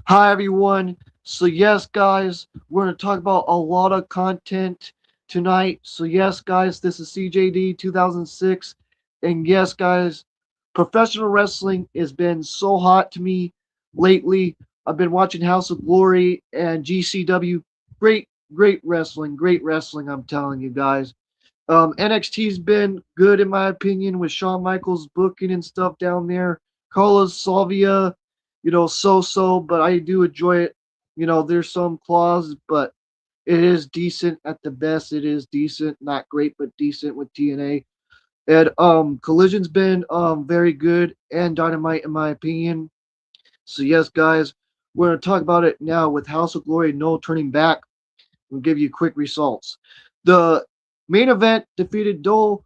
Hi, everyone. So, yes, guys, we're going to talk about a lot of content tonight. So, yes, guys, this is CJD 2006. And yes, guys, professional wrestling has been so hot to me lately. I've been watching House of Glory and GCW. Great, great wrestling, I'm telling you guys. NXT's been good, in my opinion, with Shawn Michaels booking and stuff down there. Carlos Salvia, so, but I do enjoy it. There's some flaws, but it is decent at the best. It is decent, not great, but decent with TNA. And Collision's been very good and Dynamite, in my opinion. So yes, guys, we're gonna talk about it now with House of Glory. No turning back. We'll give you quick results. The main event defeated Dole.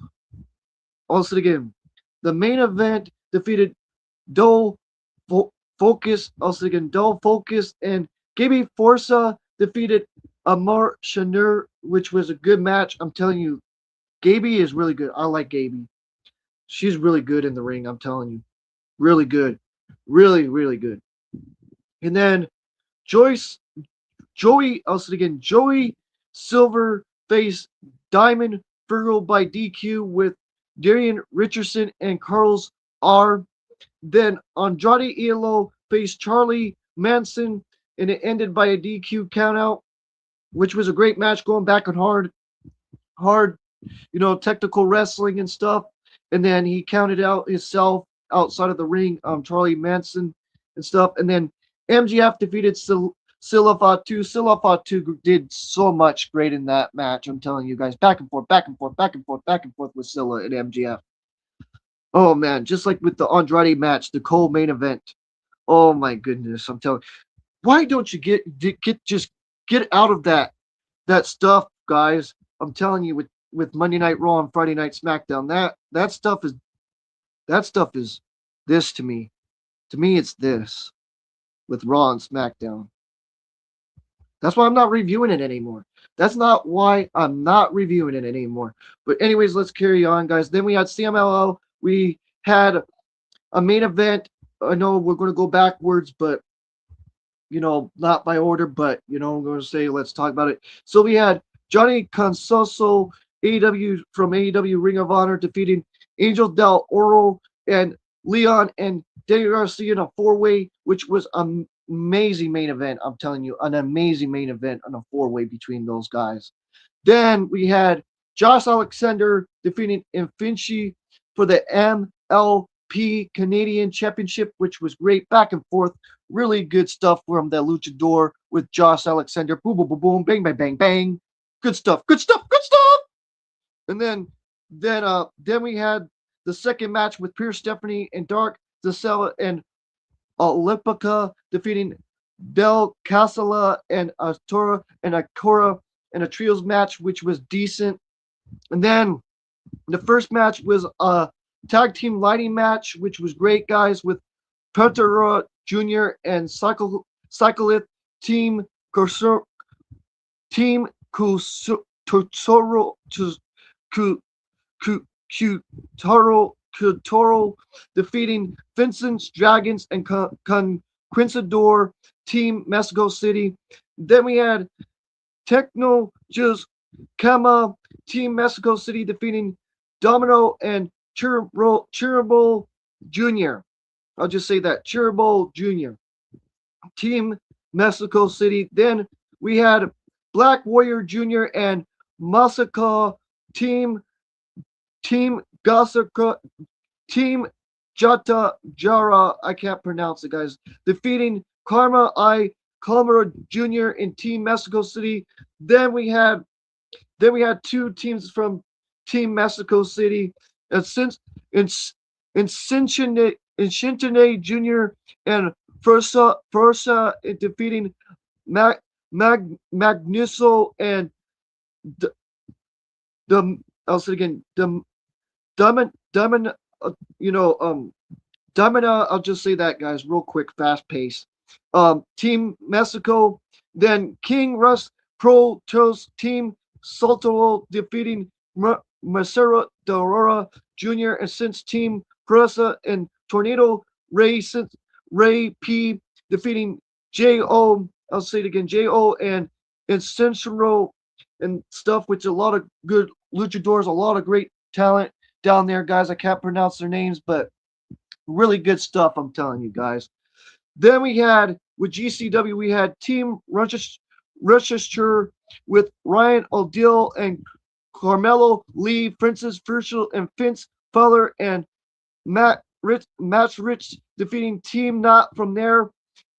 Also again, the main event defeated Dole Focus. Also again, Dole Focus and Gaby Forza defeated Amar Shanur, which was a good match. I'm telling you, Gaby is really good. I like Gaby. She's really good in the ring. I'm telling you, really good, really good. And then Joyce Joey Silver faced Diamond Fergal by DQ with Darian Richardson and Carlos R. Then Andrade Elo faced Charlie Manson and it ended by a DQ countout, which was a great match going back on hard, technical wrestling and stuff. And then he counted out himself outside of the ring, Charlie Manson and stuff. And then MGF defeated Silla Fatu. Silla Fatu did so much great in that match. I'm telling you guys, back and forth, back and forth, back and forth, back and forth with Silla and MGF. Oh man, just like with the Andrade match, the Cole main event. Oh my goodness, I'm telling. Why don't you get out of that stuff, guys? I'm telling you, with Monday Night Raw and Friday Night SmackDown, that stuff is this to me. To me, it's this with Raw and SmackDown. That's why I'm not reviewing it anymore. That's not why I'm not reviewing it anymore. But anyways, let's carry on, guys. Then we had CMLL. We had a main event. I know we're going to go backwards, but not by order, but I'm going to say let's talk about it. So we had Johnny Consoso, AEW from AEW Ring of Honor, defeating Angel Del Oro and Leon and Daniel Garcia in a four-way, which was an amazing main event. I'm telling you, an amazing main event on a four-way between those guys. Then we had Josh Alexander defeating Infinity for the MLP Canadian Championship, which was great back and forth. Really good stuff from the luchador with Josh Alexander. Boom, boom, boom, boom, bang, bang, bang, bang. Good stuff, good stuff, good stuff. And then we had the second match with Pierce Stephanie and Dark Gisela and Olympica defeating Del Casala and Astora and Akora in a trios match, which was decent. And then the first match was a tag team lighting match, which was great, guys, with Petero Jr. and Cyclith Team Cursor, Team Kusoro Kutaro defeating Vincent's Dragons and Conquistador Team Mexico City. Then we had Techno Just Kama Team Mexico City defeating Domino and Chirable Jr. I'll just say that Chirable Jr. Team Mexico City. Then we had Black Warrior Jr. and Masaka Team Gasaka Team Jata Jara. I can't pronounce it, guys. Defeating Karma I Kalmara Jr. in Team Mexico City. Then we had two teams from Team Mexico City. And since in Cincinnati Jr. and Fursa defeating Magnuso and the, I'll say it again, Domina, you know, Domina, I'll just say that, guys, real quick, fast pace. Team Mexico, then King Russ Pro Toast Team Soltolo defeating Macero de Aurora Jr. and since Team Presa and Tornado Ray since Ray P defeating J.O. I'll say it again, J.O. and Censuro and stuff, which a lot of good luchadors, a lot of great talent down there, guys. I can't pronounce their names, but really good stuff, I'm telling you guys. Then we had with GCW, we had Team Rochester with Ryan O'Deal and Carmelo Lee, Francis Virgil, and Vince Fuller, and Matt Rich defeating Team Not from there,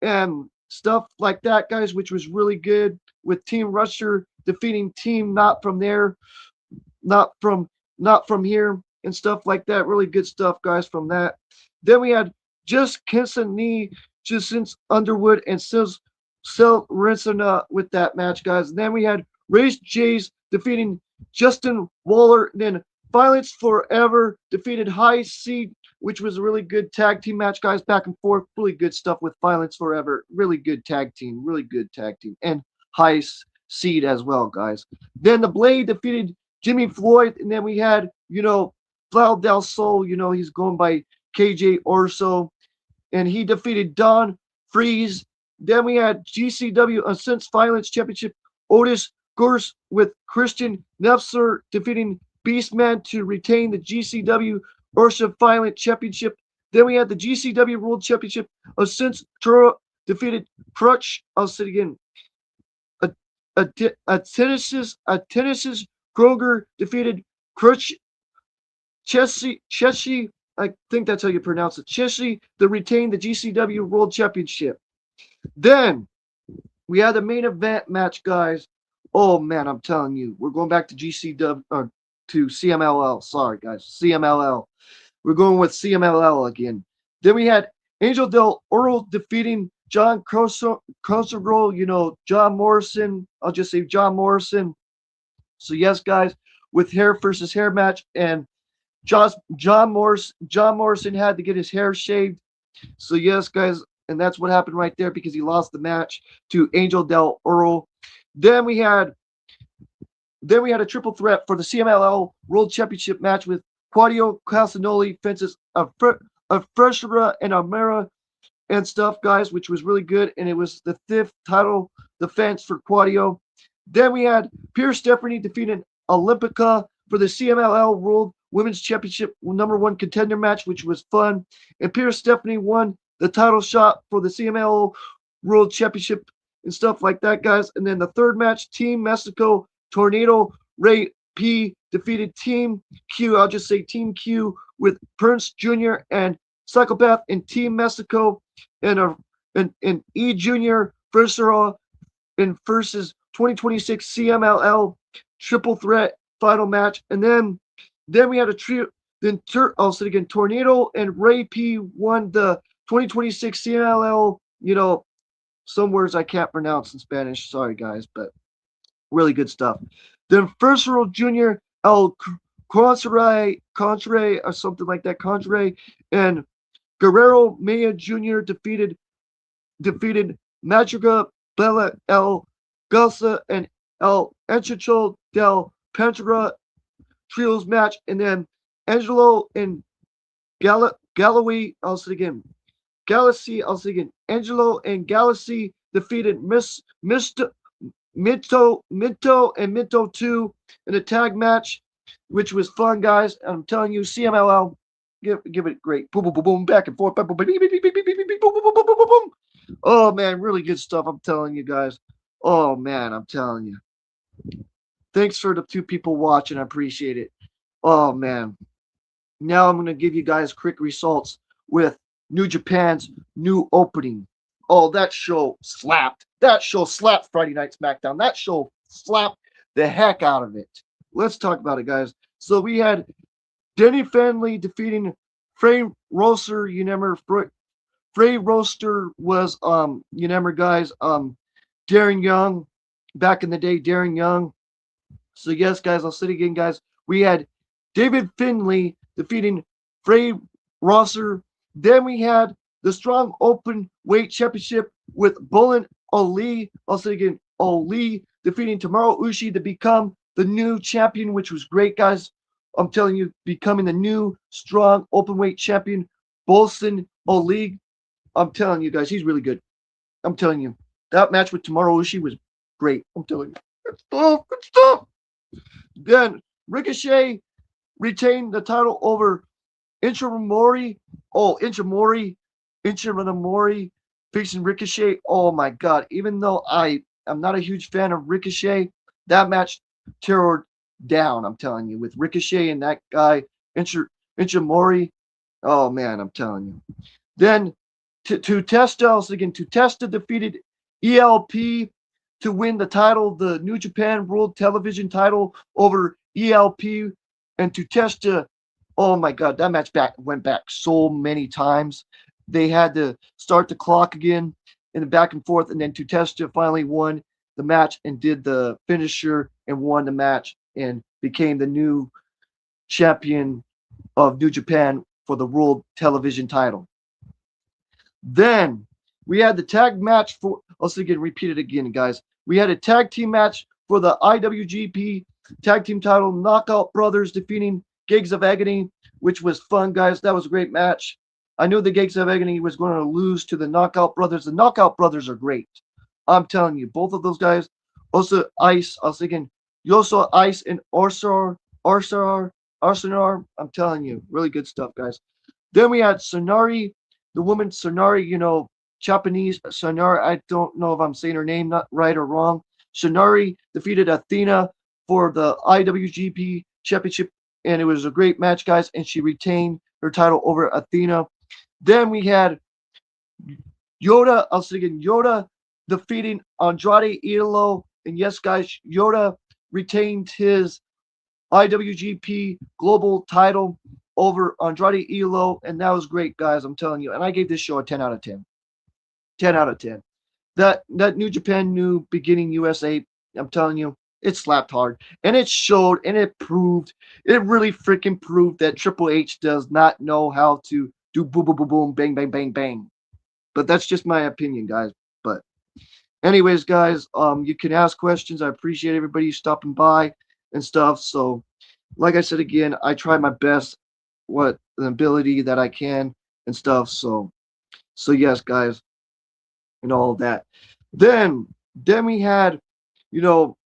and stuff like that, guys, which was really good. With Team Rusher defeating Team Not from there, not from not from here, and stuff like that. Really good stuff, guys, from that. Then we had just Kinson Knee, just since Underwood and Sil Rinsona with that match, guys. And then we had Race Jays defeating Justin Waller, and then Violence Forever defeated High Seed, which was a really good tag team match, guys, back and forth. Really good stuff with Violence Forever. Really good tag team. Really good tag team. And High Seed as well, guys. Then the Blade defeated Jimmy Floyd, and then we had, Flau Del Sol, he's going by KJ Orso, and he defeated Don Freeze. Then we had GCW Uncensored Violence Championship, Otis Gorse with Christian Nefzer defeating Beastman to retain the GCW Ursa Violent Championship. Then we had the GCW World Championship, Uncensored Tura defeated Crutch. I'll say it again. A Tennessee Kroger defeated Crutch Cheshi, I think that's how you pronounce it, Cheshi, to retain the GCW World Championship. Then we had the main event match, guys. Oh man, I'm telling you, we're going back to GCW or to CMLL. Sorry, guys, CMLL. We're going with CMLL again. Then we had Angel Del Oro defeating John Consagrove, John Morrison. I'll just say John Morrison. So yes, guys, with hair versus hair match, and John Morrison had to get his hair shaved. So yes, guys, and that's what happened right there because he lost the match to Angel Del Oro. Then we had a triple threat for the CMLL World Championship match with Claudio Castagnoli fences of Freshera and Almera and stuff, guys, which was really good. And it was the fifth title defense for Claudio. Then we had Pierce Stephanie defeating Olympica for the CMLL World Women's Championship #1 contender match, which was fun. And Pierce Stephanie won the title shot for the CMLL World Championship and stuff like that, guys. And then the third match, Team Mexico Tornado Ray P defeated Team Q. I'll just say Team Q with Prince Jr. and Psychopath, and Team Mexico and E Jr. versus 2026 CMLL triple threat final match. And then we had a trio. Then I'll say it again, Tornado and Ray P won the 2026 CMLL. Some words I can't pronounce in Spanish. Sorry, guys, but really good stuff. Then First World Jr. El Contrare or something like that, Contrare, and Guerrero Maya Jr. defeated Madriga Bella El Garza and El Enchicho del Pantera trios match. And then Angelo and Galloway, I'll say again, Angelo and Galaxy defeated Mr. Minto and Minto 2 in a tag match, which was fun, guys. I'm telling you, CMLL, give it great. Boom, boom, boom, boom, back and forth. Boom, boom, boom, boom, boom, boom, boom, boom, boom. Oh, man, really good stuff. I'm telling you, guys. Oh, man, I'm telling you. Thanks for the 2 people watching. I appreciate it. Oh, man. Now I'm going to give you guys quick results with New Japan's new opening. Oh, that show slapped. That show slapped Friday Night SmackDown. That show slapped the heck out of it. Let's talk about it, guys. So we had Denny Finley defeating Frey Roaster. You remember Frey Roaster was you remember, guys, Darren Young back in the day, Darren Young. So yes, guys, I'll say it again, guys. We had David Finley defeating Frey Roaster. Then we had the Strong Open Weight Championship with Bullen Ali. I'll say it again, Ali defeating Tomohiro Ishii to become the new champion, which was great, guys. I'm telling you, becoming the new Strong Open Weight champion, Bolson Ali. I'm telling you, guys, he's really good. I'm telling you, that match with Tomohiro Ishii was great. I'm telling you, good stuff, good stuff. Then Ricochet retained the title over Inchimori. Oh, Inchimori facing Ricochet. Oh my God! Even though I'm not a huge fan of Ricochet, that match teared down. I'm telling you, with Ricochet and that guy Inchimori. Oh man, I'm telling you. Then to Testa, also again, to Testa defeated ELP to win the title, the New Japan World Television title over ELP, and to Testa. Oh my God, that match went back so many times. They had to start the clock again and the back and forth, and then Tutesta finally won the match and did the finisher and won the match and became the new champion of New Japan for the World Television title. Then we had the tag match for, let's again repeat it again, guys. We had a tag team match for the IWGP tag team title, Knockout Brothers defeating Gigs of Agony, which was fun, guys. That was a great match. I knew the Gigs of Agony was going to lose to the Knockout Brothers. The Knockout Brothers are great. I'm telling you, both of those guys. Also, Ice. I was thinking, Yoso Ice and Arsenal. I'm telling you, really good stuff, guys. Then we had Sonari, the woman Sonari, Japanese Sonari. I don't know if I'm saying her name not right or wrong. Sonari defeated Athena for the IWGP Championship, and it was a great match, guys. And she retained her title over Athena. Then we had Yoda. I was thinking Yoda defeating Andrade Idolo, and yes, guys, Yoda retained his IWGP Global title over Andrade Idolo, and that was great, guys. I'm telling you. And I gave this show a 10 out of 10. 10 out of 10. That New Japan New Beginning USA, I'm telling you, it slapped hard. And it showed and it really freaking proved that Triple H does not know how to do boom, boom, boom, boom, bang, bang, bang, bang. But that's just my opinion, guys. But anyways, guys, you can ask questions. I appreciate everybody stopping by and stuff. So, like I said again, I try my best, what the ability that I can and stuff. So yes, guys, and all of that. Then, we had, you know,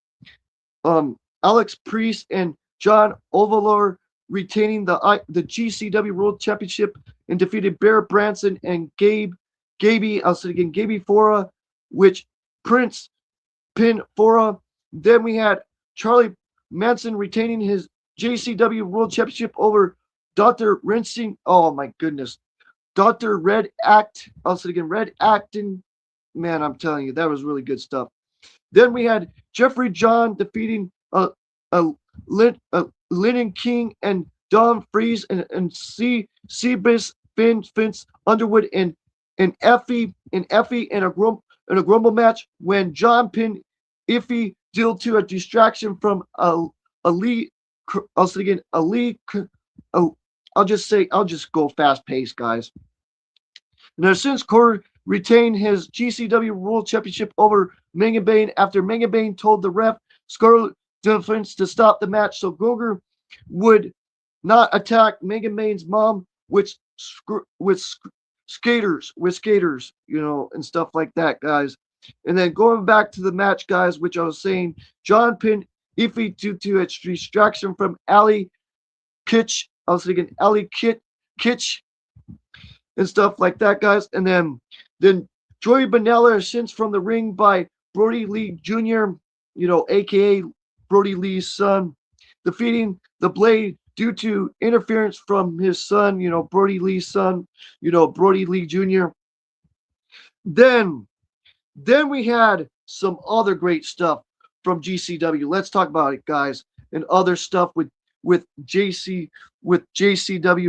Alex Priest and John Overlord retaining the GCW World Championship and defeated Bear Branson and Gaby, I was thinking Gaby Fora, which Prince pinned Fora. Then we had Charlie Manson retaining his JCW World Championship over Dr. Rinsing. Oh my goodness. Dr. Red Act. I was thinking Red Acton. Man, I'm telling you, that was really good stuff. Then we had Jeffrey John defeating Lennon King and Don Freeze and Seabiss Vince Underwood and Effie in a Grumble match when John pinned Iffy due to a distraction from Ali. I was thinking Ali. I'll just go fast paced, guys. Now, since Corey retained his GCW World Championship over Mega Bane after Mega Bane told the ref Scarlett Defense to stop the match so Goger would not attack Mega Bane's mom with skaters, and stuff like that, guys. And then going back to the match, guys, which I was saying, John pinned Iffy due to its distraction from Ali Kitch. I was thinking Ali Kitch and stuff like that, guys. And then Joey Janela is sent from the ring by Brody Lee Jr., aka Brody Lee's son, defeating the Blade due to interference from his son, Brody Lee's son, Brody Lee Jr. Then we had some other great stuff from GCW. Let's talk about it, guys, and other stuff with JCW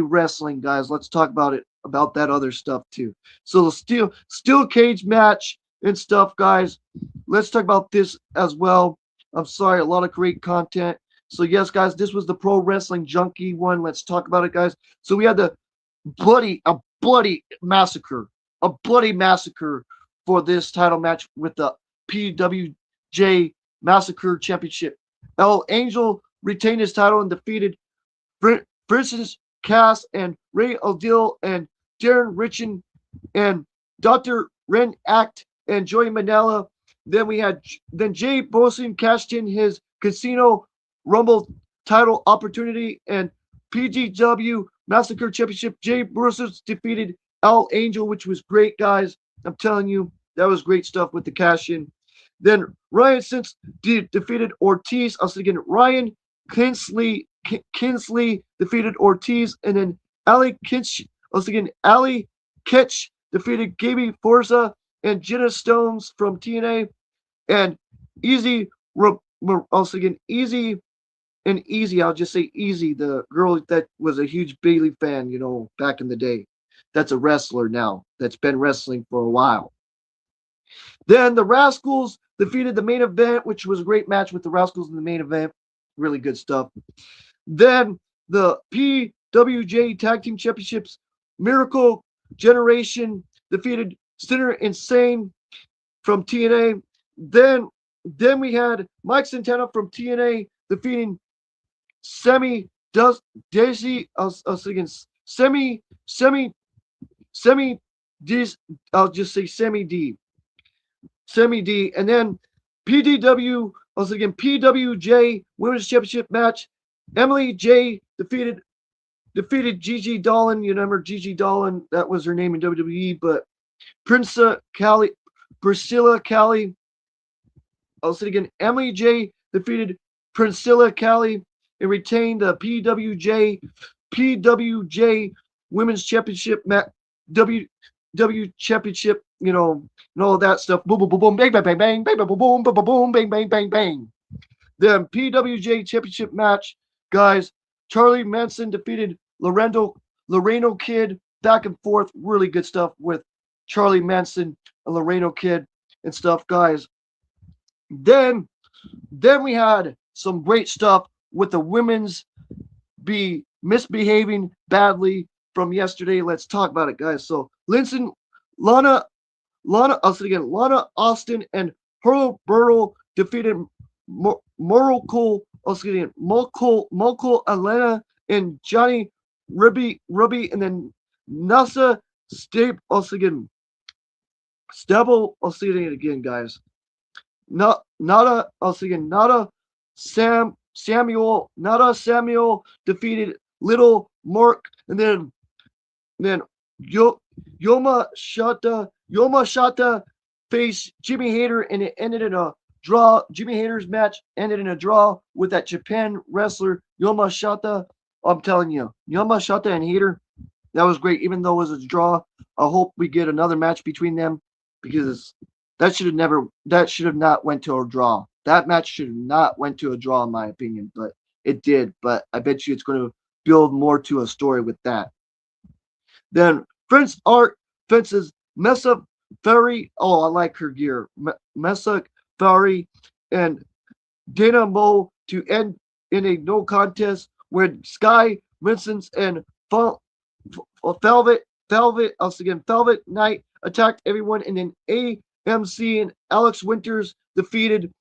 wrestling, guys. Let's talk about that other stuff too. So the steel cage match and stuff, guys. Let's talk about this as well. I'm sorry, a lot of great content. So yes, guys, this was the Pro Wrestling Junkie one. Let's talk about it, guys. So we had a bloody massacre for this title match with the PWJ Massacre Championship. El Angel retained his title and defeated Francis Cass and Ray Odile and Darren Richin and Dr. Ren Act and Joey Manella. Then we had then Jay Bosin cashed in his Casino Rumble title opportunity, and PGW Massacre Championship. Jay Bruce defeated Al Angel, which was great, guys. I'm telling you, that was great stuff with the cash in. Then Ryan Since defeated Ortiz. I was thinking Ryan Kinsley defeated Ortiz, and then Ali Kitch. I was thinking Ali Kitch defeated Gaby Forza and Jenna Stones from TNA, and Easy. I was thinking Easy and Easy. I'll just say Easy, the girl that was a huge Bailey fan, back in the day. That's a wrestler now. That's been wrestling for a while. Then the Rascals defeated the main event, which was a great match with the Rascals in the main event. Really good stuff. Then the PWJ Tag Team Championships, Miracle Generation defeated Sinner Insane from TNA. Then we had Mike Santana from TNA defeating Daisy. I was thinking I'll just say Semi D. And then PDW, I was thinking PWJ Women's Championship match. Emily J defeated Gigi Dolan. You remember Gigi Dolan? That was her name in WWE. But Priscilla Callie. I was thinking Emily J defeated Priscilla Callie and retained the PWJ Women's Championship match. W Championship, and all that stuff. Boom, boom, boom, boom, bang, bang, bang, bang, bang, boom, boom, boom, boom, boom, bang, bang, bang, bang. Then PWJ Championship match, guys. Charlie Manson defeated Laredo Kid. Back and forth, really good stuff with Charlie Manson and Laredo Kid and stuff, guys. Then we had some great stuff with the women's misbehaving badly from yesterday. Let's talk about it, guys. So Lana Austin and Pearl Burrow defeated Mokul Atlanta and Johnny Ruby, and then Nasa Stable. I'll see it again, guys. Samuel defeated Little Mark, and then Yoma Shata faced Jimmy Hayter, and it ended in a draw. Jimmy Hayter's match ended in a draw with that Japan wrestler Yoma Shata. I'm telling you, Yoma Shata and Hayter, that was great. Even though it was a draw, I hope we get another match between them, because that should have not went to a draw. That match should have not went to a draw, in my opinion, but it did. But I bet you it's going to build more to a story with that. Then Prince Art fences Mesa Ferry. Oh, I like her gear. Mesa Ferry and Dana Mo to end in a no contest when Sky Vincent and Velvet Knight attacked everyone, and then AMC and Alex Winters defeated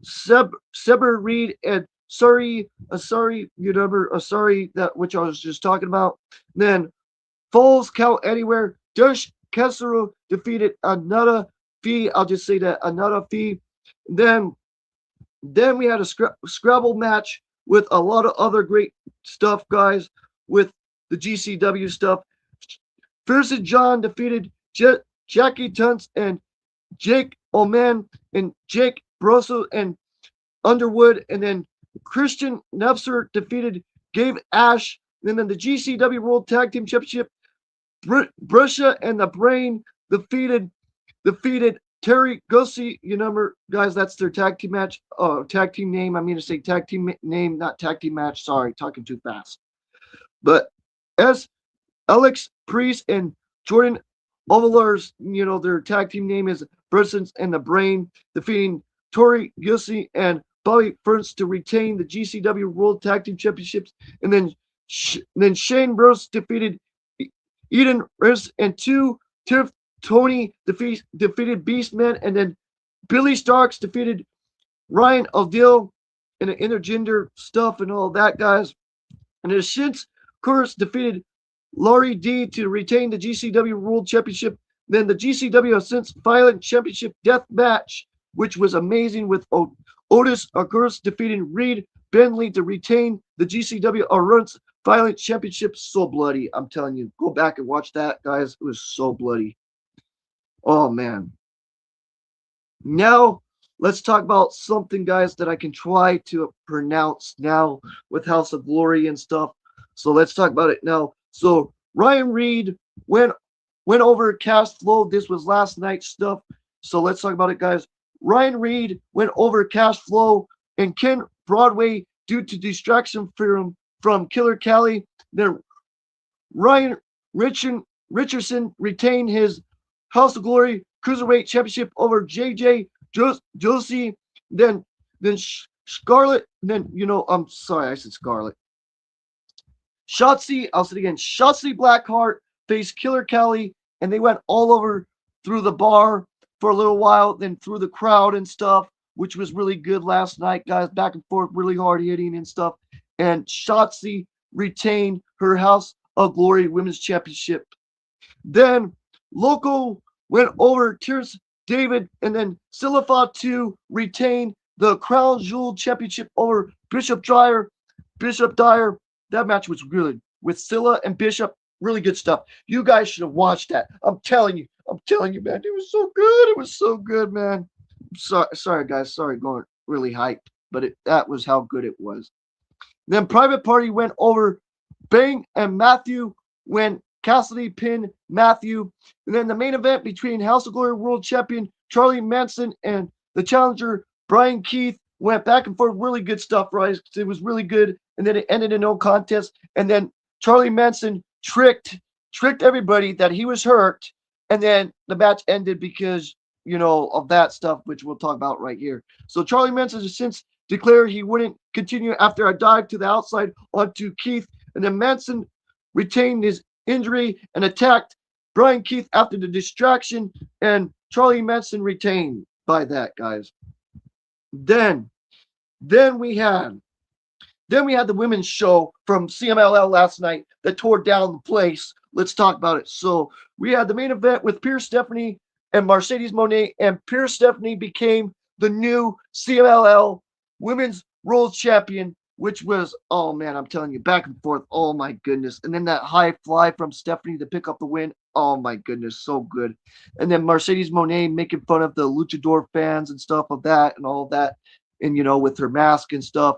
Seber Reed and Asari, that which I was just talking about. Then Falls Count Anywhere, Dush Kesseru defeated Another Fee. I'll just say that Another Fee. Then we had a Scrabble match with a lot of other great stuff, guys, with the GCW stuff. Fierce John defeated Jackie Tunts and Jake Oman and Jake Brosso and Underwood, and then Christian Nefzer defeated Gabe Ash. And then the GCW World Tag Team Championship, Brescia and the Brain defeated Terry Gussie. Guys, that's their tag team match. Tag team name. I mean to say tag team name, not tag team match. Sorry, talking too fast. But Alex Priest and Jordan Ovalars, their tag team name is Brescia and the Brain, defeating Tori Gussie and Bobby Furns to retain the GCW World Tag Team Championships. And then Shane Burns defeated Eden Riss, and Tiff Tony defeated Beastman, and then Billy Starks defeated Ryan Aldil in the intergender stuff and all that, guys. And then Shins Kurz defeated Laurie D to retain the GCW World Championship. Then the GCW Since Violent Championship Death Match, which was amazing with Otis Argus defeating Reed Bentley to retain the GCW Alliance Violent Championship. So bloody. I'm telling you. Go back and watch that, guys. It was so bloody. Oh, man. Now, let's talk about something, guys, that I can try to pronounce now with House of Glory and stuff. So let's talk about it now. So Ryan Reed went over Cash Flow. This was last night's stuff. So let's talk about it, guys. Ryan Reed went over Cash Flow and Ken Broadway due to distraction from Killer Kelly. Then Ryan Richardson retained his House of Glory Cruiserweight Championship over JJ Josie. Then Scarlett. Then I'm sorry, I said Scarlett. Shotzi. I'll say it again. Shotzi Blackheart faced Killer Kelly, and they went all over through the bar for a little while, then through the crowd and stuff, which was really good last night, guys. Back and forth, really hard hitting and stuff. And Shotzi retained her House of Glory Women's Championship. Then Loco went over Terrence David, and then Silafatu retained the Crown Jewel Championship over Bishop Dyer. That match was good with Scylla and Bishop. Really good stuff. You guys should have watched that. I'm telling you, man. It was so good. It was so good, man. Sorry, guys. Sorry, going really hyped, but that was how good it was. Then Private Party went over Bang and Matthew when Cassidy pinned Matthew. And then the main event between House of Glory World Champion Charlie Manson and the challenger Brian Keith went back and forth. Really good stuff, right? It was really good. And then it ended in no contest. And then Charlie Manson tricked everybody that he was hurt. And then the match ended because, of that stuff, which we'll talk about right here. So Charlie Manson has since declared he wouldn't continue after a dive to the outside onto Keith. And then Manson retained his injury and attacked Brian Keith after the distraction. And Charlie Manson retained by that, guys. Then we had the women's show from CMLL last night that tore down the place. Let's talk about it. So we had the main event with Pierce Stephanie and Mercedes Moné, and Pierce Stephanie became the new CMLL Women's World Champion, which was, oh man, I'm telling you, back and forth. Oh my goodness. And then that high fly from Stephanie to pick up the win. Oh my goodness, so good. And then Mercedes Moné making fun of the luchador fans and stuff of that and all of that. And, with her mask and stuff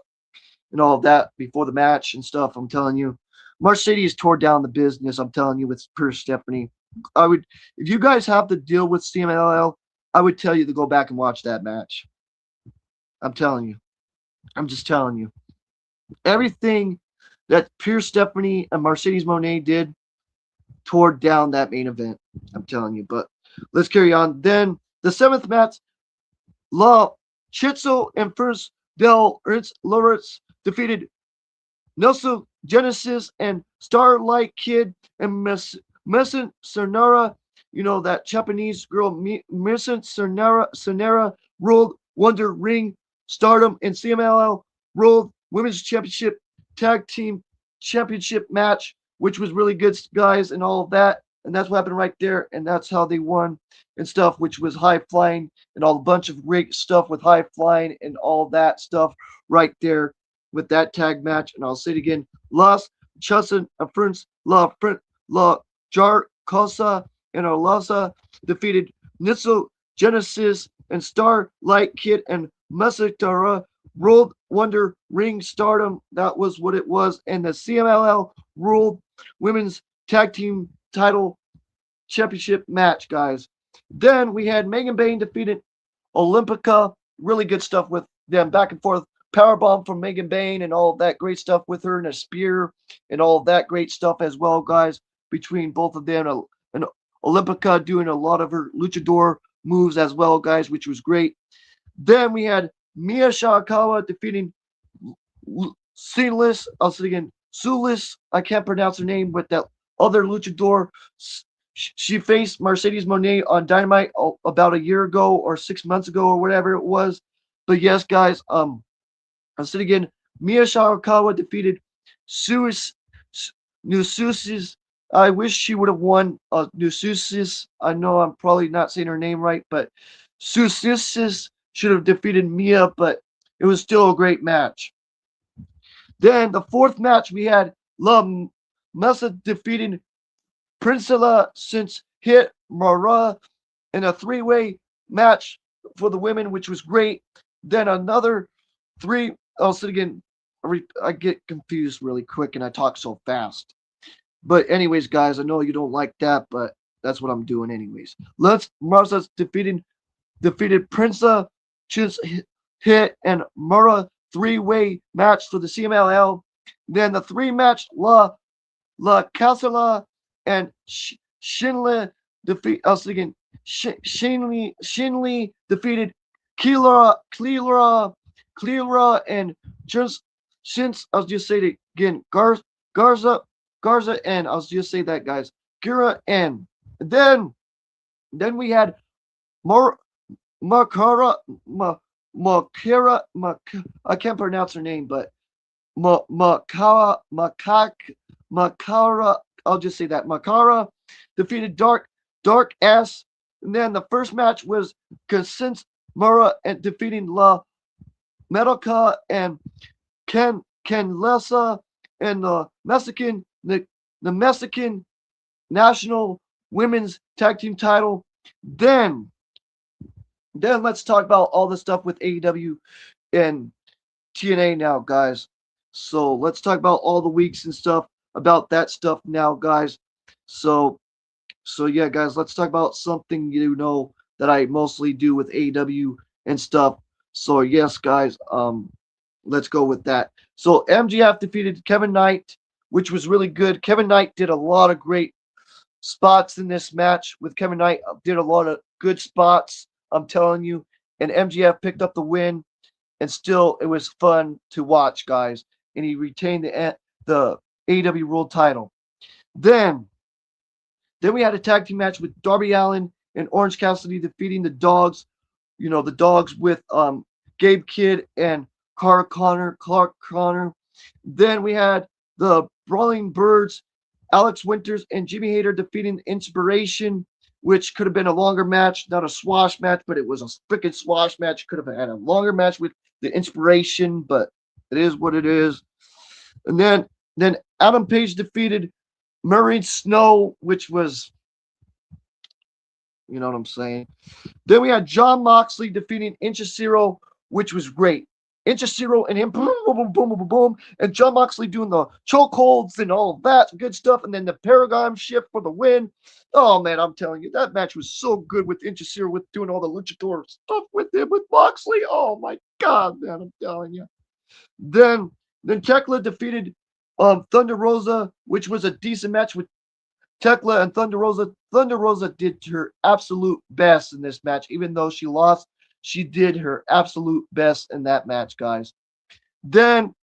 and all of that before the match and stuff. I'm telling you, Mercedes tore down the business. I'm telling you, with Pierce Stephanie. If you guys have to deal with CMLL, I would tell you to go back and watch that match. I'm telling you. I'm just telling you. Everything that Pierce Stephanie and Mercedes Moné did tore down that main event. I'm telling you. But let's carry on. Then the seventh match, La Chitzo and First Del Loretz defeated Nelson Genesis and Starlight Kid and Messin Cernera. That Japanese girl, Messin Cernera, World Wonder Ring Stardom and CMLL World Women's Championship Tag Team Championship match, which was really good, guys, and all of that. And that's what happened right there. And that's how they won and stuff, which was high flying and all a bunch of great stuff with high flying and all that stuff right there with that tag match. And I'll say it again. Las Chusen Prince La Jar Cosa and Olasa defeated Nitsu Genesis and Starlight Kid and Masatara World Wonder Ring Stardom. That was what it was. And the CMLL World Women's Tag Team Title Championship match, guys. Then we had Megan Bayne defeated Olympica. Really good stuff with them back and forth. Powerbomb from Megan Bayne and all of that great stuff with her and a spear and all of that great stuff as well, guys, between both of them. And Olympica doing a lot of her luchador moves as well, guys, which was great. Then we had Mia Shirakawa defeating Sulis. I'll say again, Sulis. I can't pronounce her name, but that other luchador. She faced Mercedes Moné on Dynamite about a year ago or 6 months ago or whatever it was. But yes, guys, I'll say it again. Mia Shirakawa defeated Nususis I wish she would have won. Nususis. I know I'm probably not saying her name right, but Susisis should have defeated Mia, but it was still a great match. Then the fourth match we had La Mesa defeating Princella since hit Mara in a three-way match for the women, which was great. Then another three. I'll say again. I get confused really quick and I talk so fast. But anyways, guys, I know you don't like that, but that's what I'm doing anyways. Let's Marsa's defeated Prince Chus Hit and Mura three-way match for the CMLL. Then the three-match La Casala and Shinley defeat. I was thinking Shinley defeated Cleara, and just since I'll just say it again, Garza, and I'll just say that, guys, Gira, and then we had Mar Makara Makira I can't pronounce her name, but Makara Makara. I'll just say that Makara defeated Dark S. And then the first match was Consins Mura and defeating La Medica and Ken Lessa and the Mexican National Women's Tag Team title. Then let's talk about all the stuff with AEW and TNA now, guys. So let's talk about all the weeks and stuff about that stuff now, guys. So yeah, guys, let's talk about something that I mostly do with AEW and stuff. So yes, guys, let's go with that. So MGF defeated Kevin Knight, which was really good. Kevin Knight did a lot of great spots in this match with Kevin Knight. Did a lot of good spots, I'm telling you. And MGF picked up the win, and still it was fun to watch, guys. And he retained the AEW World Title. Then we had a tag team match with Darby Allin and Orange Cassidy defeating the Dogs. The Dogs with Gabe Kidd and Clark Connor. Then we had the Brawling Birds, Alex Winters and Jimmy Hayter defeating Inspiration, which could have been a longer match, not a swash match, but it was a freaking swash match. Could have had a longer match with the Inspiration, but it is what it is. And then Adam Page defeated Murray Snow, which was, you know what I'm saying. Then we had Jon Moxley defeating Inchicero, which was great. Inchicero and him, boom, boom, boom, boom, boom, boom, and Jon Moxley doing the chokeholds and all of that good stuff, and then the Paragon shift for the win. Oh man, I'm telling you, that match was so good with Inchicero with doing all the luchador stuff with him with Moxley. Oh my god, man, I'm telling you. Then Tekla defeated Thunder Rosa, which was a decent match with Tekla and Thunder Rosa. Thunder Rosa did her absolute best in this match, even though she lost. She did her absolute best in that match, guys. Then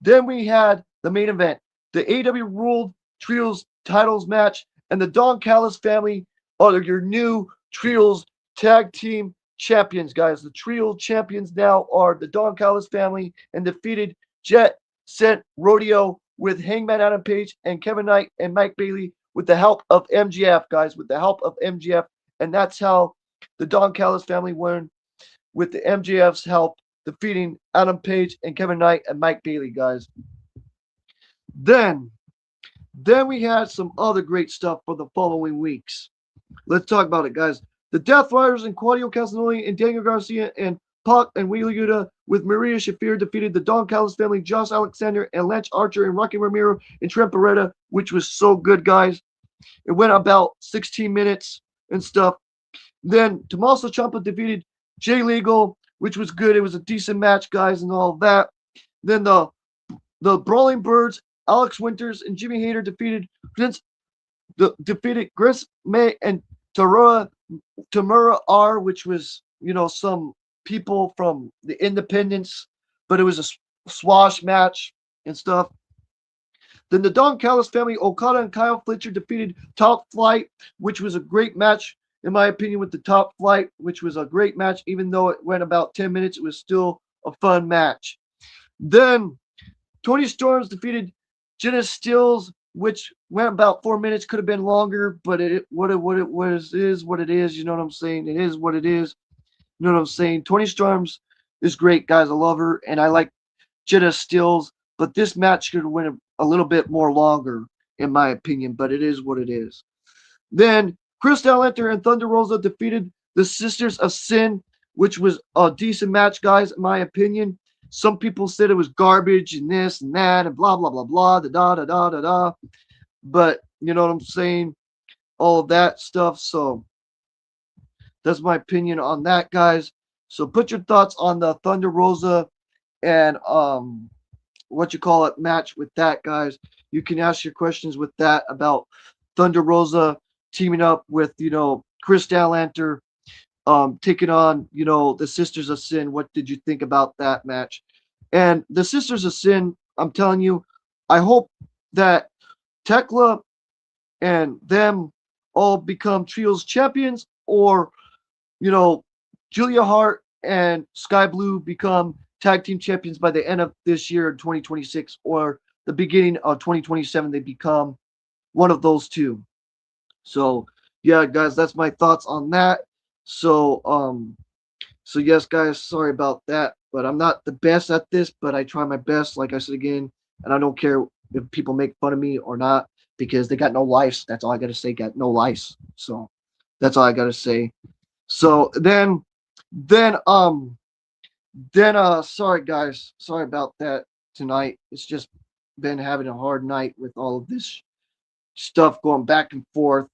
we had the main event, the AEW World Trios titles match, and the Don Callis family are your new Trios tag team champions, guys. The Trio champions now are the Don Callis family and defeated Jet Set Rodeo with Hangman Adam Page and Kevin Knight and Mike Bailey with the help of MGF, guys, with the help of MGF. And that's how the Don Callis family won, with the MJF's help, defeating Adam Page and Kevin Knight and Mike Bailey, guys. Then we had some other great stuff for the following weeks. Let's talk about it, guys. The Death Riders and Claudio Castagnoli and Daniel Garcia and Pac and Wheeler Yuta with Maria Shafir defeated the Don Callis family, Josh Alexander and Lance Archer and Rocky Romero and Trent Beretta, which was so good, guys. It went about 16 minutes and stuff. Then Tommaso Ciampa defeated Jay Legal, which was good. It was a decent match, guys, and all of that. Then the Brawling Birds, Alex Winters and Jimmy Hayter defeated Chris May and Tamura R, which was, some people from the Independents, but it was a swash match and stuff. Then the Don Callis family, Okada and Kyle Fletcher defeated Top Flight, which was a great match, in my opinion, with the Top Flight, which was a great match. Even though it went about 10 minutes, it was still a fun match. Then Tony Storms defeated Jenna Stills which went about 4 minutes. Could have been longer, but what it was is what it is. You know what I'm saying? It is what it is. You know what I'm saying? Tony Storms is great, guys. I love her, and I like Jetta Stills, but this match could win a little bit more longer, in my opinion. But it is what it is. Then Chris Enter and Thunder Rosa defeated the Sisters of Sin, which was a decent match, guys, in my opinion. Some people said it was garbage and this and that and blah blah blah blah da da da da da da. But you know what I'm saying? All of that stuff. So that's my opinion on that, guys. So put your thoughts on the Thunder Rosa and what you call it match with that, guys. You can ask your questions with that about Thunder Rosa teaming up with Chris Statlander, taking on the Sisters of Sin. What did you think about that match? And the Sisters of Sin, I'm telling you, I hope that Tekla and them all become trios champions, or Julia Hart and Sky Blue become tag team champions by the end of this year in 2026, or the beginning of 2027 they become one of those two. So yeah, guys, that's my thoughts on that. So yes, guys, sorry about that, but I'm not the best at this, but I try my best, like I said again, and I don't care if people make fun of me or not, because they got no lives. That's all I gotta say. Got no lives. So that's all I gotta say. So then sorry guys, sorry about that tonight. It's just been having a hard night with all of this stuff going back and forth.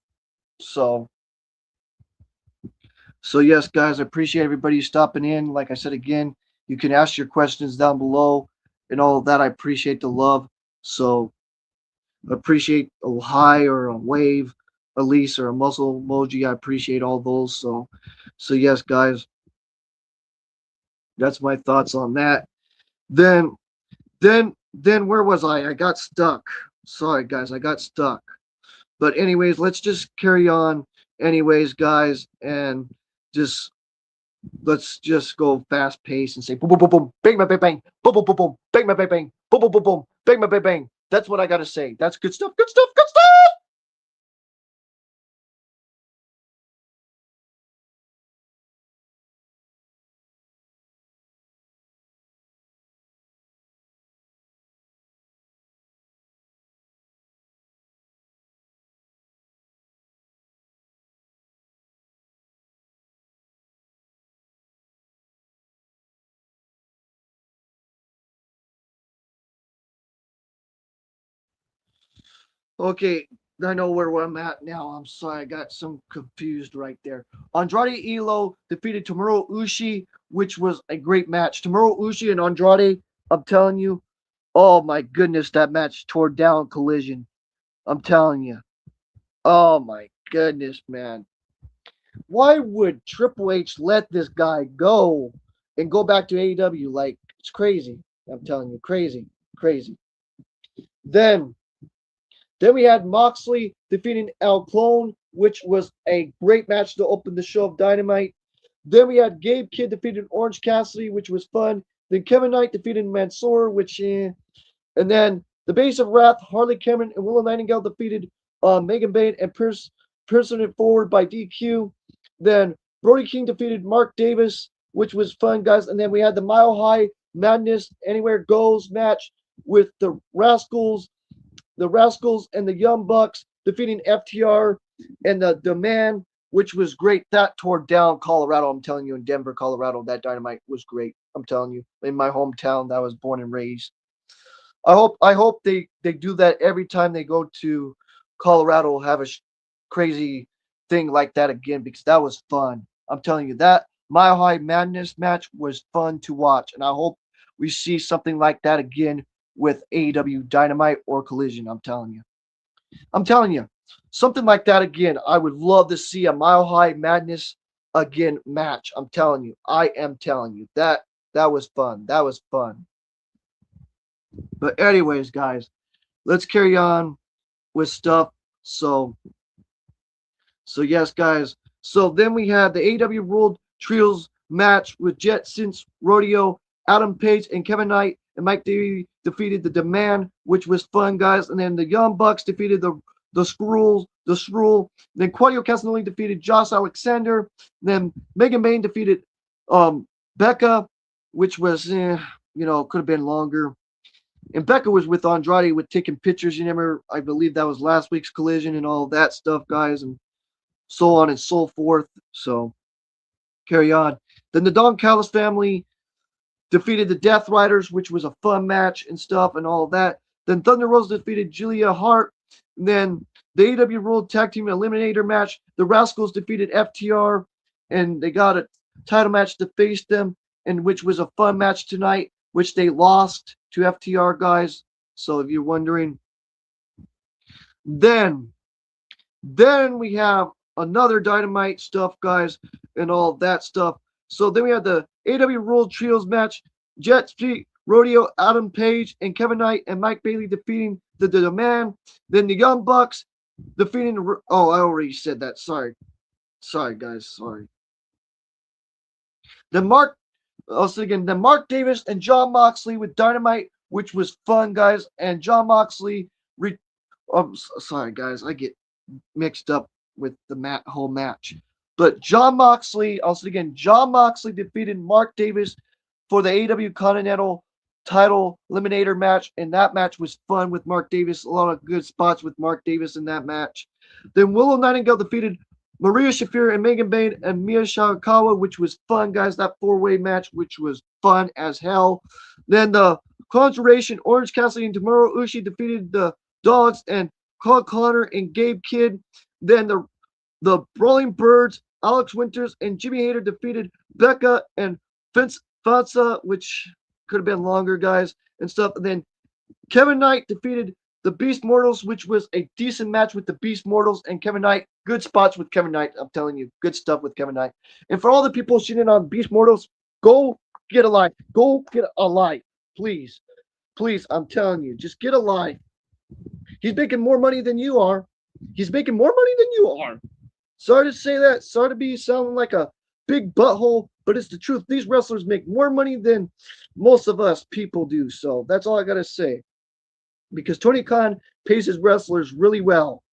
So yes, guys, I appreciate everybody stopping in. Like I said again, you can ask your questions down below and all of that. I appreciate the love. So appreciate a high or a wave, a lease or a muscle emoji. I appreciate all those. So yes, guys, that's my thoughts on that. Then then where was I? I got stuck. Sorry, guys, I got stuck. But anyways, let's just carry on. Anyways, guys, and just let's just go fast pace and say boom boom boom boom bang bang bang bang boom boom boom boom bang bang bang bang boom boom boom boom bang bang bang bang. That's what I gotta say. That's good stuff. Good stuff. Good stuff. Okay, I know where I'm at now. I'm sorry, I got some confused right there. Andrade Elo defeated Tomohiro Ishii, which was a great match. Tomohiro Ishii and Andrade, I'm telling you, oh my goodness, that match tore down Collision. I'm telling you. Oh my goodness, man. Why would Triple H let this guy go and go back to AEW? Like, it's crazy. I'm telling you, crazy, crazy. Then we had Moxley defeating El Clone, which was a great match to open the show of Dynamite. Then we had Gabe Kidd defeating Orange Cassidy, which was fun. Then Kevin Knight defeating Mansoor, and then the Base of Wrath, Harley Cameron and Willow Nightingale defeated Megan Bayne and Pearson it forward by DQ. Then Brody King defeated Mark Davis, which was fun, guys. And then we had the Mile High Madness Anywhere Goes match with the Rascals and the Young Bucks defeating FTR and the Man, which was great. That tore down Colorado. I'm telling you, in Denver, Colorado, that Dynamite was great. I'm telling you, in my hometown that I was born and raised. I hope they do that every time they go to Colorado. Have a crazy thing like that again, because that was fun. I'm telling you, that Mile High Madness match was fun to watch, and I hope we see something like that again with AEW Dynamite or Collision. I'm telling you, something like that again. I would love to see a Mile High Madness again match. I'm telling you, I am telling you that was fun. That was fun. But anyways, guys, let's carry on with stuff. So yes, guys. So then we had the AEW World Trios match with Jet Since Rodeo, Adam Page, and Kevin Knight and Mike Davey defeated the Demand, which was fun, guys. And then the Young Bucks defeated the Skrull. Then Claudio Castagnoli defeated Josh Alexander. Then Megan Bayne defeated Becca, which was could have been longer. And Becca was with Andrade with taking pictures. You remember, I believe that was last week's Collision and all that stuff, guys, and so on and so forth. So carry on. Then the Don Callis family defeated the Death Riders, which was a fun match and stuff and all that. Then Thunder Rosa defeated Julia Hart. And then the AEW World Tag Team Eliminator match, the Rascals defeated FTR, and they got a title match to face them, and which was a fun match tonight, which they lost to FTR, guys. So if you're wondering, then we have another Dynamite stuff, guys, and all that stuff. So then we have the AEW World Trios match, Jet Street Rodeo, Adam Page and Kevin Knight and Mike Bailey defeating the Demand. Then the Young Bucks defeating I already said that. Sorry, guys. Sorry. Then Mark Davis and Jon Moxley with Dynamite, which was fun, guys. And Jon Moxley, sorry, guys, I get mixed up with the whole match. But Jon Moxley defeated Mark Davis for the AEW Continental title eliminator match, and that match was fun with Mark Davis. A lot of good spots with Mark Davis in that match. Then Willow Nightingale defeated Maria Shafir and Megan Bayne and Mia Shirakawa, which was fun, guys. That four-way match, which was fun as hell. Then the Conjuration, Orange Cassidy and Tomohiro Ishii defeated the Dogs and Claude Connor and Gabe Kidd. Then the Brawling Birds, Alex Winters and Jimmy Hayter defeated Becca and Vince Fazza, which could have been longer, guys, and stuff. And then Kevin Knight defeated the Beast Mortals, which was a decent match with the Beast Mortals and Kevin Knight. Good spots with Kevin Knight. I'm telling you, good stuff with Kevin Knight. And for all the people shitting on Beast Mortals, go get a life. Go get a life, please. Please, I'm telling you, just get a life. He's making more money than you are. He's making more money than you are. Sorry to say that. Sorry to be sounding like a big butthole, but it's the truth. These wrestlers make more money than most of us people do. So that's all I got to say. Because Tony Khan pays his wrestlers really well.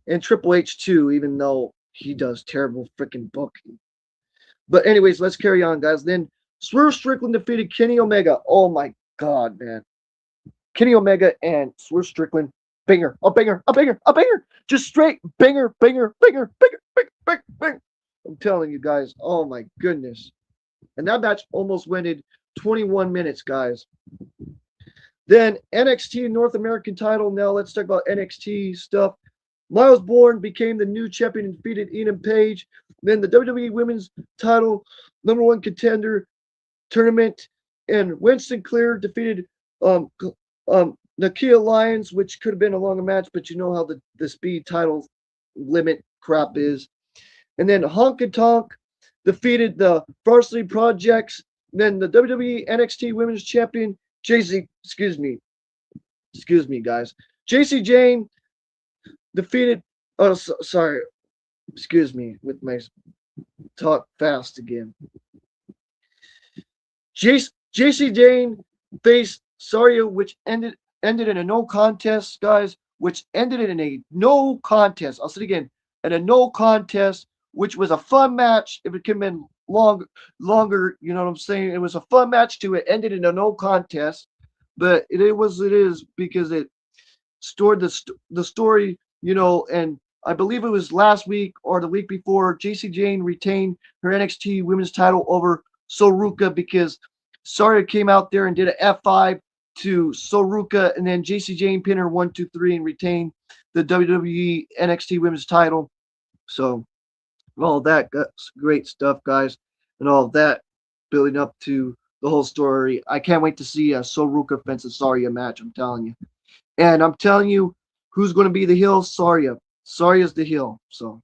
And Triple H too, even though he does terrible freaking booking. But anyways, let's carry on, guys. Then Swerve Strickland defeated Kenny Omega. Oh my God, man. Kenny Omega and Swerve Strickland. Banger. Just straight banger. I'm telling you guys. Oh my goodness. And that match almost went 21 minutes, guys. Then NXT North American title. Now let's talk about NXT stuff. Miles Bourne became the new champion and defeated Ethan Page. Then the WWE Women's title #1 contender tournament, and Winston Clear defeated Nakia Lyons, which could have been a longer match, but you know how the speed title limit crap is. And then Honky Tonk defeated the Varsity Projects. Then the WWE NXT Women's Champion, excuse me, guys. Jacy Jayne defeated, excuse me, with my talk fast again. Jacy Jayne faced Saria, which ended in a no contest, guys, which ended in a no contest. I'll say it again, in a no contest, which was a fun match. If it could have been longer, you know what I'm saying? It was a fun match too. It ended in a no contest, but it is because it stored the story, you know, and I believe it was last week or the week before, Jacy Jayne retained her NXT Women's title over Soruka because Saria came out there and did an F5 to Soruka, and then Jacy Jayne pinned her 1, 2, 3 and retained the WWE NXT Women's title. So all that great stuff, guys, and all that building up to the whole story. I can't wait to see a Soruka versus Saria match. I'm telling you, and I'm telling you who's going to be the heel. Saria's the heel. So,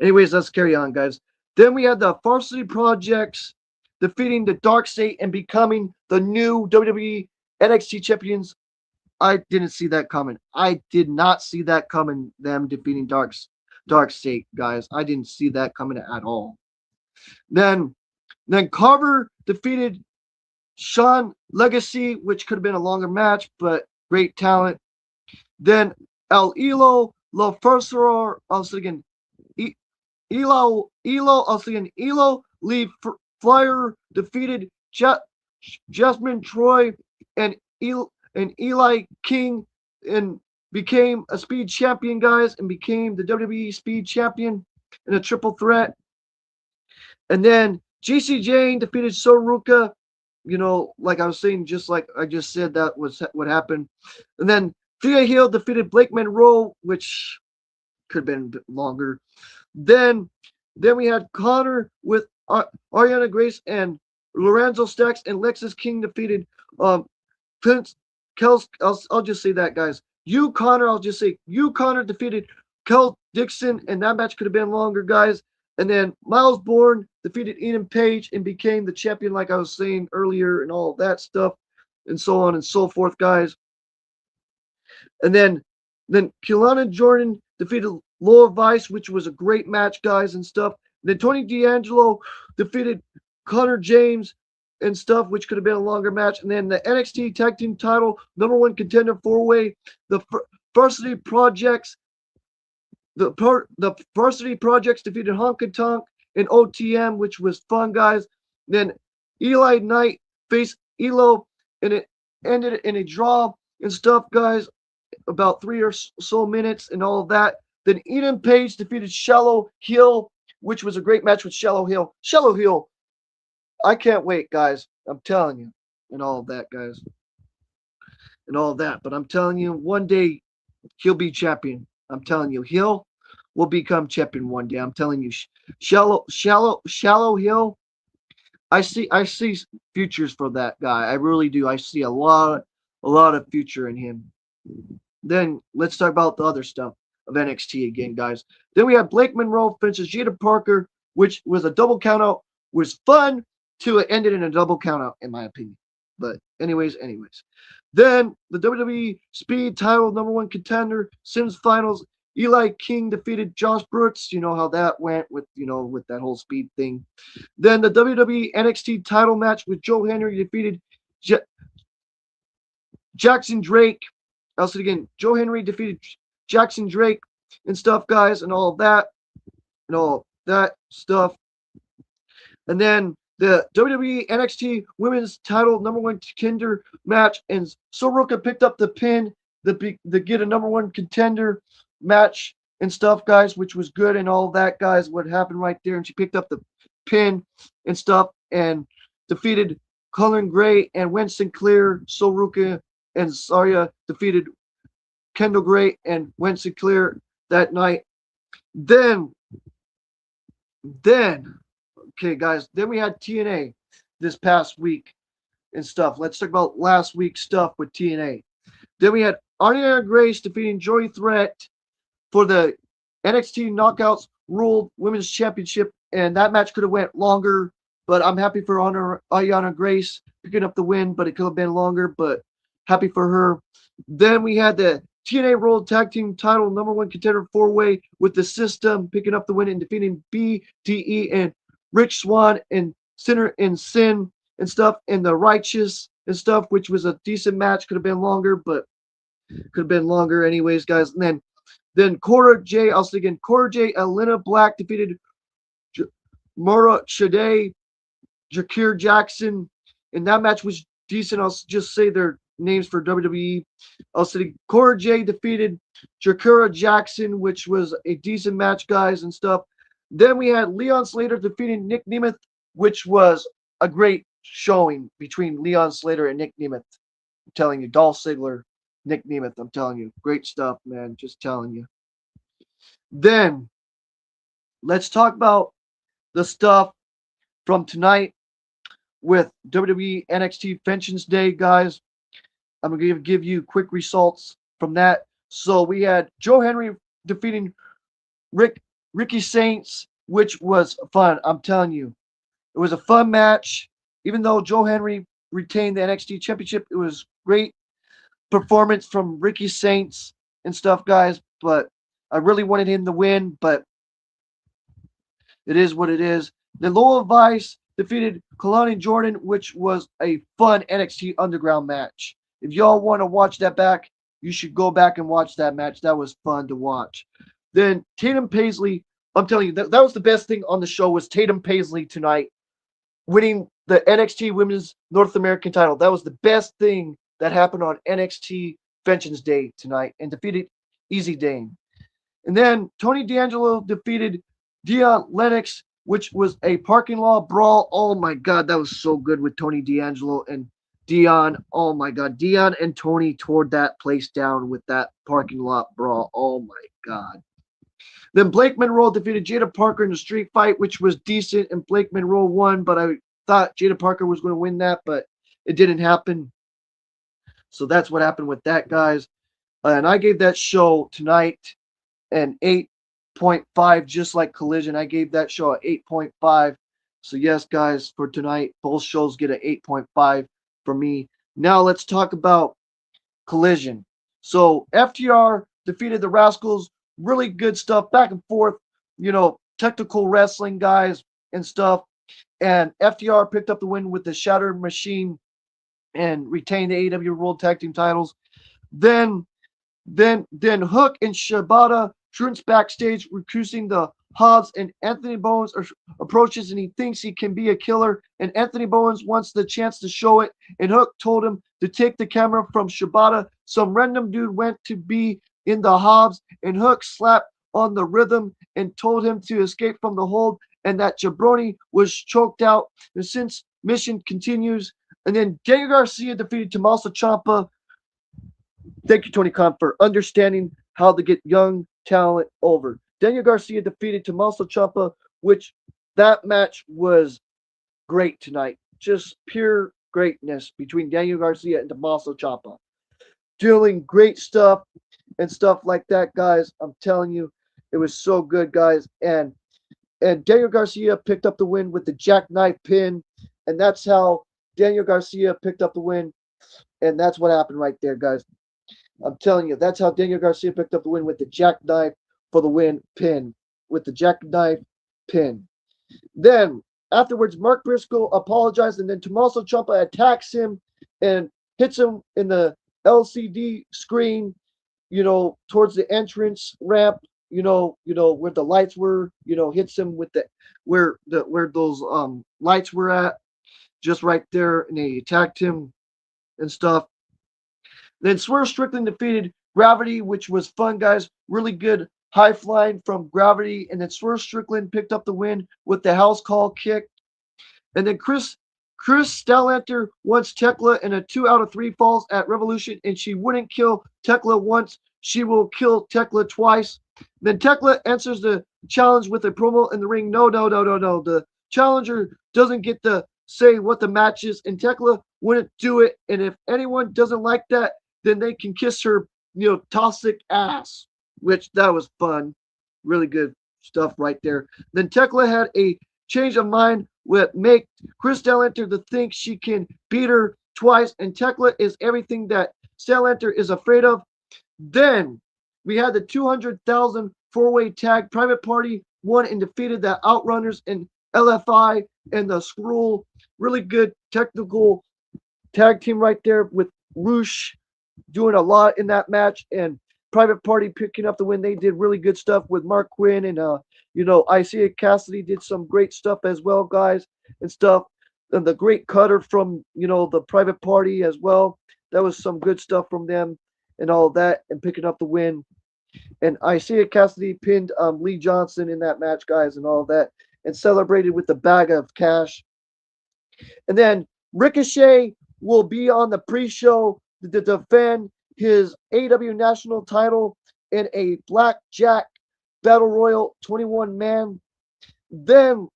anyways, let's carry on, guys. Then we had the Varsity Projects defeating the Dark State and becoming the new WWE NXT champions. I didn't see that coming. I did not see that coming, them defeating Dark State, guys. I didn't see that coming at all. Then Carver defeated Sean Legacy, which could have been a longer match, but great talent. Then El Elo La Fuerza, I was thinking Elo, I was thinking Elo Lee Flyer defeated Jasmine Troy and Eli King and became a speed champion, guys, and became the WWE speed champion in a triple threat. And then GC Jane defeated Soruka. Like I was saying, just like I just said, that was what happened. And then Thea Hill defeated Blake Monroe, which could have been a bit longer. Then we had Connor with Ariana Grace and Lorenzo Stacks, and Lexis King defeated Prince Kels. I'll just say that, guys. I'll just say Connor defeated Kel Dixon, and that match could have been longer, guys. And then Miles Bourne defeated Eden Page and became the champion, like I was saying earlier, and all that stuff, and so on and so forth, guys. And then Kelowna Jordan defeated Laura Vice, which was a great match, guys, and stuff. And then Tony D'Angelo defeated Connor James and stuff, which could have been a longer match. And then the NXT Tag Team Title #1 contender 4-way, the Varsity Projects. The Varsity Projects defeated Honky Tonk and OTM, which was fun, guys. Then Eli Knight faced Elo, and it ended in a draw and stuff, guys. About 3 or so minutes and all of that. Then Eden Page defeated Shallow Hill, which was a great match with Shallow Hill. Shallow Hill, I can't wait, guys. I'm telling you, and all of that, guys, and all of that. But I'm telling you, one day he'll be champion. I'm telling you, Hill will become champion one day. I'm telling you, Shallow Hill. I see futures for that guy. I really do. I see a lot of future in him. Then let's talk about the other stuff of NXT again, guys. Then we have Blake Monroe versus Jada Parker, which was a double countout. Was fun till it ended in a double countout, in my opinion. But anyways. Then the WWE Speed Title #1 contender Sims Finals. Eli King defeated Josh Brooks. You know how that went with that whole speed thing. Then the WWE NXT title match with Joe Henry defeated Jackson Drake. I'll say it again. Joe Henry defeated Jackson Drake and stuff, guys, and all that stuff. And then the WWE NXT Women's Title #1 contender match, and Soroka picked up the pin to get a #1 contender match and stuff, guys, which was good and all that, guys. What happened right there, and she picked up the pin and stuff and defeated Cullen Gray and Wen Sinclair. Soroka and Saraya defeated Kendall Gray and Wen Sinclair that night. Then, okay, guys, then we had TNA this past week and stuff. Let's talk about last week's stuff with TNA. Then we had Ariana Grace defeating Joey Threat for the NXT Knockouts World Women's Championship, and that match could have went longer, but I'm happy for Ariana Grace picking up the win, but it could have been longer, but happy for her. Then we had the TNA World Tag Team Title #1 contender 4-way with the System picking up the win and defeating BTE and Rich Swann and Sinner and Sin and stuff, and the Righteous and stuff, which was a decent match. Could have been longer, but could have been longer anyways, guys. And then Cora J, Elena Black defeated Mara Shade, Jakir Jackson, and that match was decent. I'll just say their names for WWE. I'll say Cora J defeated Jakira Jackson, which was a decent match, guys, and stuff. Then we had Leon Slater defeating Nick Nemeth, which was a great showing between Leon Slater and Nick Nemeth. I'm telling you, Dolph Ziggler, Nick Nemeth, I'm telling you. Great stuff, man. Just telling you. Then, let's talk about the stuff from tonight with WWE NXT Vengeance Day, guys. I'm going to give you quick results from that. So we had Joe Henry defeating Ricky Saints, which was fun. I'm telling you, it was a fun match. Even though Joe Henry retained the NXT Championship, it was great performance from Ricky Saints and stuff, guys. But I really wanted him to win, but it is what it is. Then Lola Vice defeated Kalani Jordan, which was a fun NXT Underground match. If y'all want to watch that back, you should go back and watch that match. That was fun to watch. Then Tatum Paisley, I'm telling you, that was the best thing on the show was Tatum Paisley tonight winning the NXT Women's North American title. That was the best thing that happened on NXT Vengeance Day tonight and defeated Easy Dane. And then Tony D'Angelo defeated Dion Lennox, which was a parking lot brawl. Oh my God, that was so good with Tony D'Angelo and Dion. Oh my God, Dion and Tony tore that place down with that parking lot brawl. Oh my God. Then Blake Monroe defeated Jada Parker in a street fight, which was decent, and Blake Monroe won, but I thought Jada Parker was going to win that, but it didn't happen. So that's what happened with that, guys. And I gave that show tonight an 8.5, just like Collision. I gave that show an 8.5. So yes, guys, for tonight, both shows get an 8.5 from me. Now let's talk about Collision. So FTR defeated the Rascals. Really good stuff, back and forth, technical wrestling guys and stuff. And FTR picked up the win with the Shattered Machine and retained the AEW World Tag Team titles. Then Hook and Shibata turns backstage, recruiting the Hobbs, and Anthony Bowens approaches and he thinks he can be a killer. And Anthony Bowens wants the chance to show it. And Hook told him to take the camera from Shibata. Some random dude went to be in the Hobbs, and Hook slapped on the rhythm and told him to escape from the hold and that Jabroni was choked out. And since mission continues, and then Daniel Garcia defeated Tommaso Ciampa. Thank you, Tony Khan, for understanding how to get young talent over. Daniel Garcia defeated Tommaso Ciampa, which that match was great tonight. Just pure greatness between Daniel Garcia and Tommaso Ciampa. Doing great stuff and stuff like that, guys. I'm telling you, it was so good, guys. And Daniel Garcia picked up the win with the jackknife pin, and that's how Daniel Garcia picked up the win, and that's what happened right there, guys. I'm telling you, that's how Daniel Garcia picked up the win with the jackknife for the win pin, with the jackknife pin. Then afterwards, Mark Briscoe apologized, and then Tommaso Ciampa attacks him and hits him in the LCD screen, towards the entrance ramp, where the lights were, hits him with where those lights were at, just right there, and they attacked him and stuff. Then Swerve Strickland defeated Gravity, which was fun, guys. Really good high flying from Gravity, and then Swerve Strickland picked up the win with the house call kick. And then Chris Statlander wants Tekla in a 2 out of 3 falls at Revolution, and she wouldn't kill Tekla once. She will kill Tekla twice. Then Tekla answers the challenge with a promo in the ring. No. The challenger doesn't get to say what the match is, and Tekla wouldn't do it. And if anyone doesn't like that, then they can kiss her, toxic ass, which that was fun. Really good stuff right there. Then Tekla had a change of mind with make Chris Statlander to think she can beat her twice, and Tekla is everything that Statlander is afraid of. Then we had the 200,000 four-way tag. Private Party won and defeated the Outrunners and LFI and the Skrull. Really good technical tag team right there with Roosh doing a lot in that match, and Private Party picking up the win. They did really good stuff with Mark Quinn, and Isaiah Cassidy did some great stuff as well, guys, and stuff. And the great cutter from the Private Party as well. That was some good stuff from them and all that, and picking up the win. And Isaiah Cassidy pinned Lee Johnson in that match, guys, and all that, and celebrated with the bag of cash. And then Ricochet will be on the pre-show to defend his AEW national title in a blackjack battle royal 21-man. Then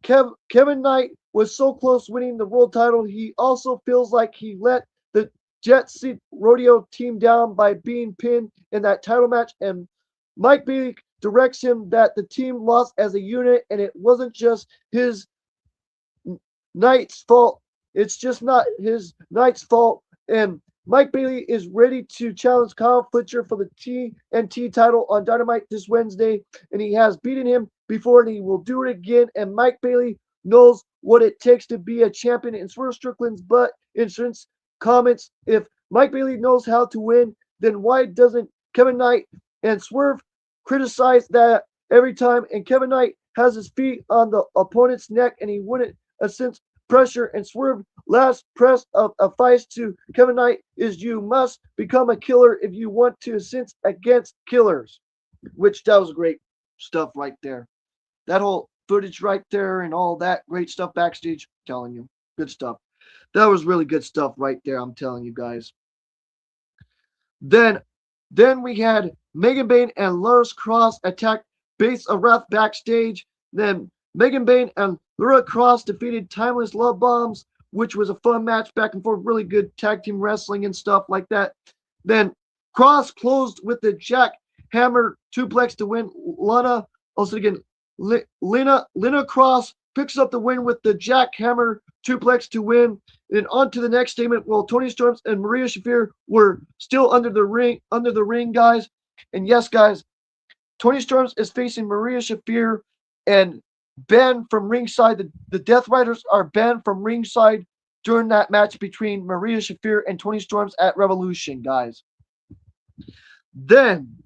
Kevin Knight was so close winning the world title. He also feels like he let the Jet Set Rodeo team down by being pinned in that title match. And Mike Bailey directs him that the team lost as a unit, and it wasn't just his Knight's fault. It's just not his Knight's fault. And Mike Bailey is ready to challenge Kyle Fletcher for the TNT title on Dynamite this Wednesday, and he has beaten him before, and he will do it again. And Mike Bailey knows what it takes to be a champion, and Swerve Strickland's butt insurance comments, if Mike Bailey knows how to win, then why doesn't Kevin Knight and Swerve criticize that every time? And Kevin Knight has his feet on the opponent's neck and he wouldn't sense pressure, and Swerve last press of advice to Kevin Knight is you must become a killer if you want to sense against killers, which that was great stuff right there. That whole footage right there and all that great stuff backstage, I'm telling you, good stuff. That was really good stuff right there, I'm telling you guys. Then then we had Megan Bain and Laura Cross attack Base of Wrath backstage. Then Megan Bain and Laura Cross defeated Timeless Love Bombs, which was a fun match back and forth, really good tag team wrestling and stuff like that. Then Cross closed with the jackhammer suplex to win. Lana, also again, Lena Cross picks up the win with the jackhammer suplex to win. And on to the next statement. Well, Tony Storms and Maria Shafir were still under the ring, guys. And yes, guys, Tony Storms is facing Maria Shafir and banned from ringside. The Death Riders are banned from ringside during that match between Maria Shafir and Tony Storms at Revolution, guys. Then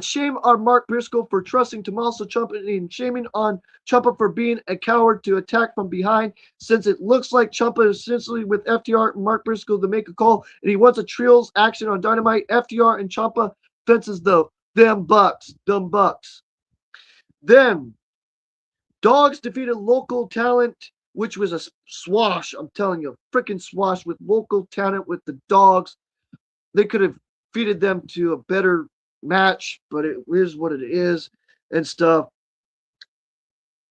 shame on Mark Briscoe for trusting Tommaso Ciampa and shaming on Ciampa for being a coward to attack from behind, since it looks like Ciampa is essentially with FTR and Mark Briscoe to make a call, and he wants a trios action on Dynamite. FTR and Ciampa fences the dumb bucks. Then Dogs defeated Local Talent, which was a swash. I'm telling you, a freaking swash with Local Talent with the Dogs. They could have feeded them to a better match, but it is what it is and stuff.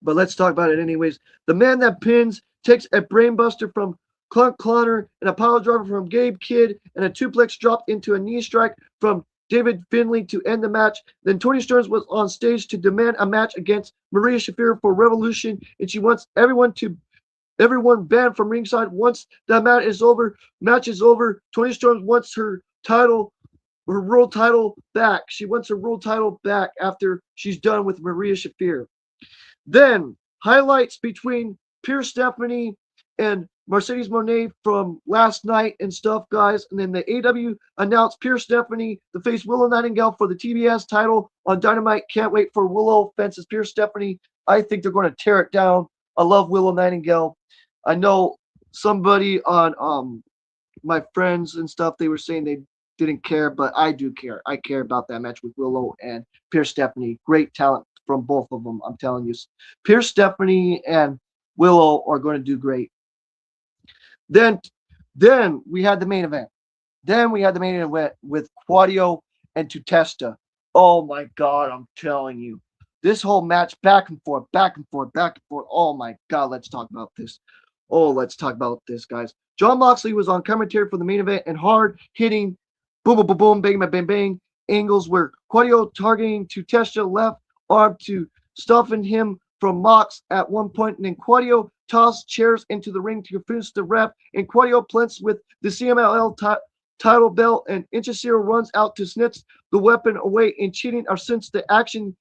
But let's talk about it anyways. The man that pins takes a brainbuster from Clunk Connor and a pile driver from Gabe Kidd and a suplex drop into a knee strike from David Finlay to end the match. Then Tony Storms was on stage to demand a match against Maria Shafir for Revolution, and she wants everyone banned from ringside. Once that match is over, Tony Storms wants her world title back. She wants her world title back after she's done with Maria Shafir. Then highlights between Pierce Stephanie and Mercedes Moné from last night and stuff, guys. And then the AW announced Pierce Stephanie to face Willow Nightingale for the TBS title on Dynamite. Can't wait for Willow fences Pierce Stephanie. I think they're going to tear it down. I love Willow Nightingale. I know somebody on my friends and stuff, they were saying they didn't care, but I do care. I care about that match with Willow and Pierce Stephanie. Great talent from both of them, I'm telling you. Pierce Stephanie and Willow are going to do great. Then we had the main event. With Claudio and Tutesta. Oh my God, I'm telling you. This whole match, back and forth. Oh my God, let's talk about this. Oh, let's talk about this, guys. Jon Moxley was on commentary for the main event, and hard hitting, boom, boom, boom, boom, bang, bang, bang, bang, angles where Claudio targeting Tutesta left arm to stuffing him from Mox at one point, and then Claudio tossed chairs into the ring to confuse the ref, and Claudio plants with the CMLL title belt, and Inchicero runs out to snatch the weapon away, and cheating are since the action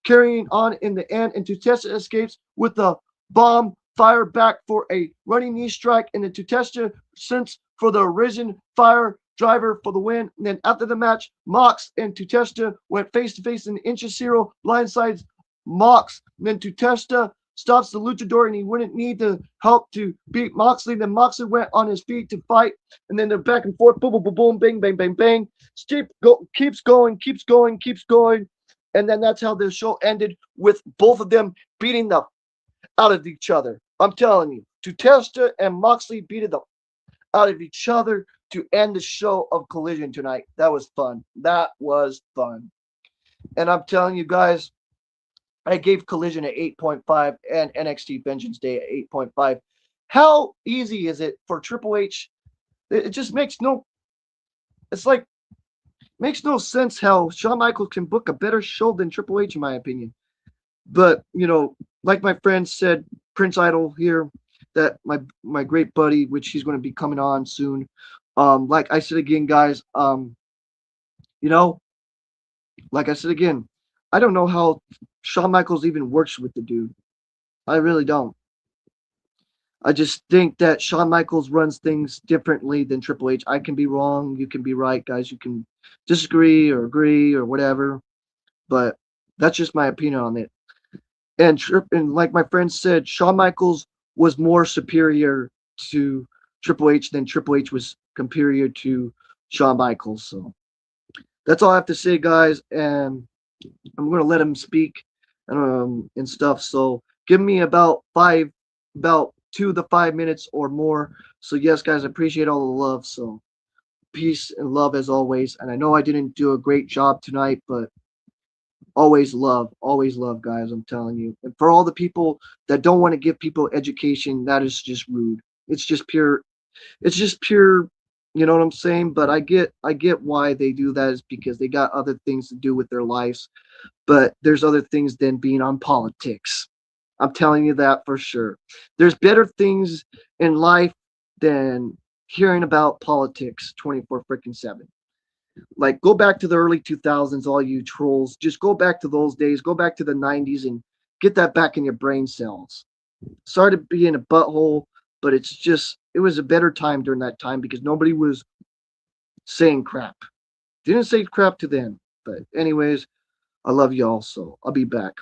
carrying on in the end, and Tutesta escapes with the bomb fire back for a running knee strike, and then Tutesta since for the Arisen fire driver for the win. And then after the match, Mox and Tutesta went face to face, and Inchicero blindsides Mox. And then Tutesta stops the luchador, and he wouldn't need the help to beat Moxley. Then Moxley went on his feet to fight, and then they're back and forth, boom, boom, boom, boom, bang, bang, bang, bang. Keeps going. And then that's how the show ended, with both of them beating the out of each other. I'm telling you, Tutesta and Moxley beat the out of each other to end the show of Collision tonight. That was fun. And I'm telling you guys, I gave Collision an 8.5 and NXT Vengeance Day at 8.5. How easy is it for Triple H? It just makes no sense how Shawn Michaels can book a better show than Triple H, in my opinion. But, like my friend said, Prince Idol here, that my great buddy, which he's going to be coming on soon. Like I said again, guys, like I said again, I don't know how Shawn Michaels even works with the dude. I really don't. I just think that Shawn Michaels runs things differently than Triple H. I can be wrong. You can be right, guys. You can disagree or agree or whatever, but that's just my opinion on it. And like my friend said, Shawn Michaels was more superior to Triple H than Triple H was superior to Shawn Michaels. So that's all I have to say, guys. And I'm gonna let him speak and stuff. So give me about 2 to 5 minutes or more. So yes, guys, I appreciate all the love. So peace and love as always. And I know I didn't do a great job tonight, but always love, guys. I'm telling you. And for all the people that don't want to give people education, that is just rude. It's just pure. It's just pure. You know what I'm saying? But I get why they do that is because they got other things to do with their lives, but there's other things than being on politics. I'm telling you that for sure. There's better things in life than hearing about politics 24 freaking 7. Like go back to the early 2000s, all you trolls. Just go back to those days. Go back to the 90s and get that back in your brain cells. Sorry to be in a butthole, but it was a better time during that time because nobody was saying crap. Didn't say crap to them. But anyways, I love y'all, so I'll be back.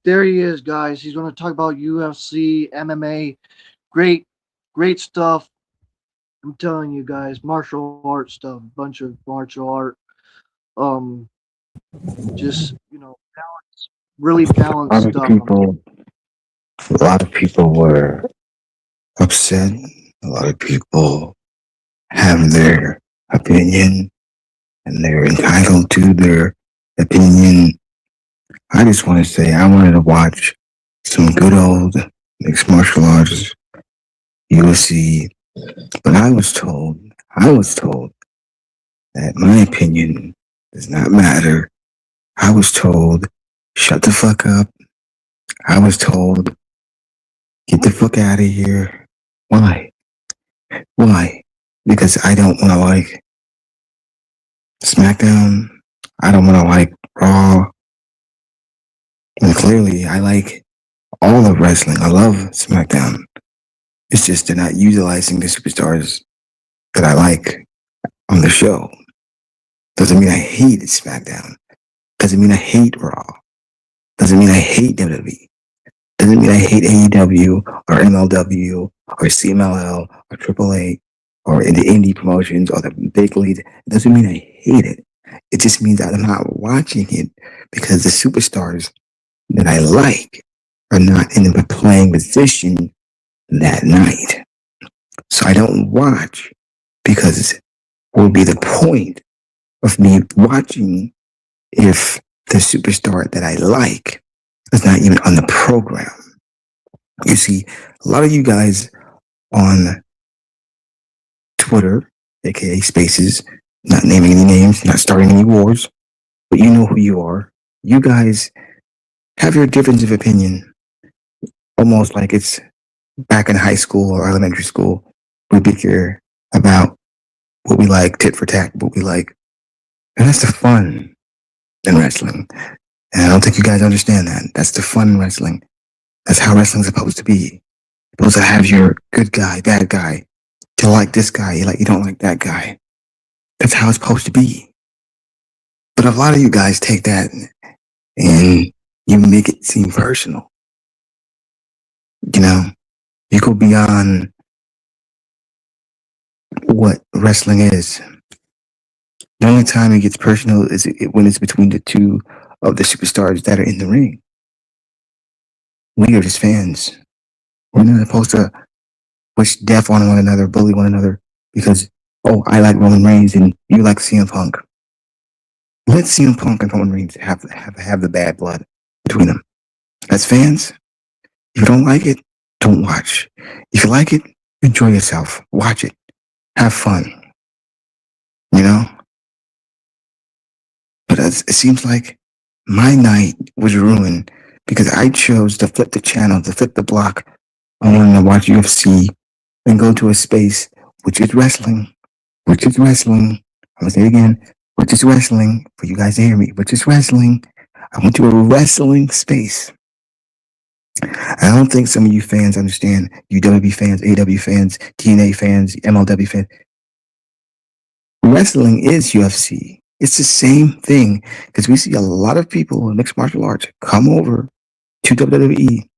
There he is, guys. He's going to talk about UFC, MMA. Great, great stuff. I'm telling you guys, martial art stuff, bunch of martial art. Um, just really A balanced lot of stuff. people were upset. A lot of people have their opinion and they're entitled to their opinion. I just want to say I wanted to watch some good old mixed martial arts, UFC, but I was told that my opinion does not matter. I was told, shut the fuck up. I was told, get the fuck out of here. Why? Why? Because I don't want to like SmackDown. I don't want to like Raw. And clearly, I like all of wrestling. I love SmackDown. It's just they're not utilizing the superstars that I like on the show. Doesn't mean I hate SmackDown. Doesn't mean I hate Raw. Doesn't mean I hate WWE. Doesn't mean I hate AEW or MLW or CMLL or AAA or the indie promotions or the big league. It doesn't mean I hate it. It just means that I'm not watching it because the superstars that I like are not in a playing position that night. So I don't watch because what would be the point of me watching if the superstar that I like is not even on the program? You see, a lot of you guys on Twitter, aka Spaces, not naming any names, not starting any wars, but you know who you are. You guys have your difference of opinion, almost like it's back in high school or elementary school. We bicker about what we like, tit for tat, what we like. And that's the fun in wrestling. And I don't think you guys understand that. That's the fun in wrestling. That's how wrestling's supposed to be. You're supposed to have your good guy, bad guy. You like this guy, you don't like that guy. That's how it's supposed to be. But a lot of you guys take that and you make it seem personal. You know, you go beyond what wrestling is. The only time it gets personal is when it's between the two of the superstars that are in the ring. We are just fans. We're not supposed to wish death on one another, bully one another, because, oh, I like Roman Reigns and you like CM Punk. Let CM Punk and Roman Reigns have the bad blood between them. As fans, if you don't like it, don't watch. If you like it, enjoy yourself. Watch it. Have fun. You know? But it seems like my night was ruined because I chose to flip the channel, to flip the block. I wanted to watch UFC and go to a space which is wrestling. Which is wrestling. I'm going to say it again. Which is wrestling. For you guys to hear me. Which is wrestling. I went to a wrestling space. I don't think some of you fans understand, you WWE fans, AW fans, TNA fans, MLW fans. Wrestling is UFC. It's the same thing because we see a lot of people in mixed martial arts come over to WWE,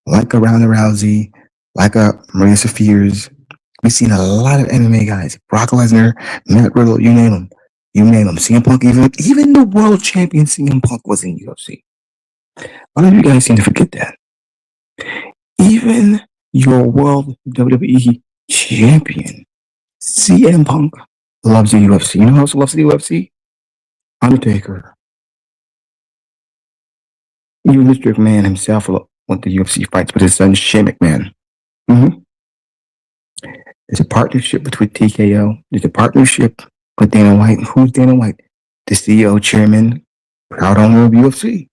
like a Ronda Rousey, like a Maria Safirs. We've seen a lot of MMA guys, Brock Lesnar, Matt Riddle, you name them. You name them. CM Punk, even the world champion CM Punk was in UFC. A lot of you guys seem to forget that. Even your world WWE champion, CM Punk, loves the UFC. You know who else loves the UFC? Undertaker. Even Mr. McMahon himself went to UFC fights with his son Shane McMahon. Mm-hmm. There's a partnership between TKO. There's a partnership with Dana White. Who's Dana White? The CEO, chairman, proud owner of UFC.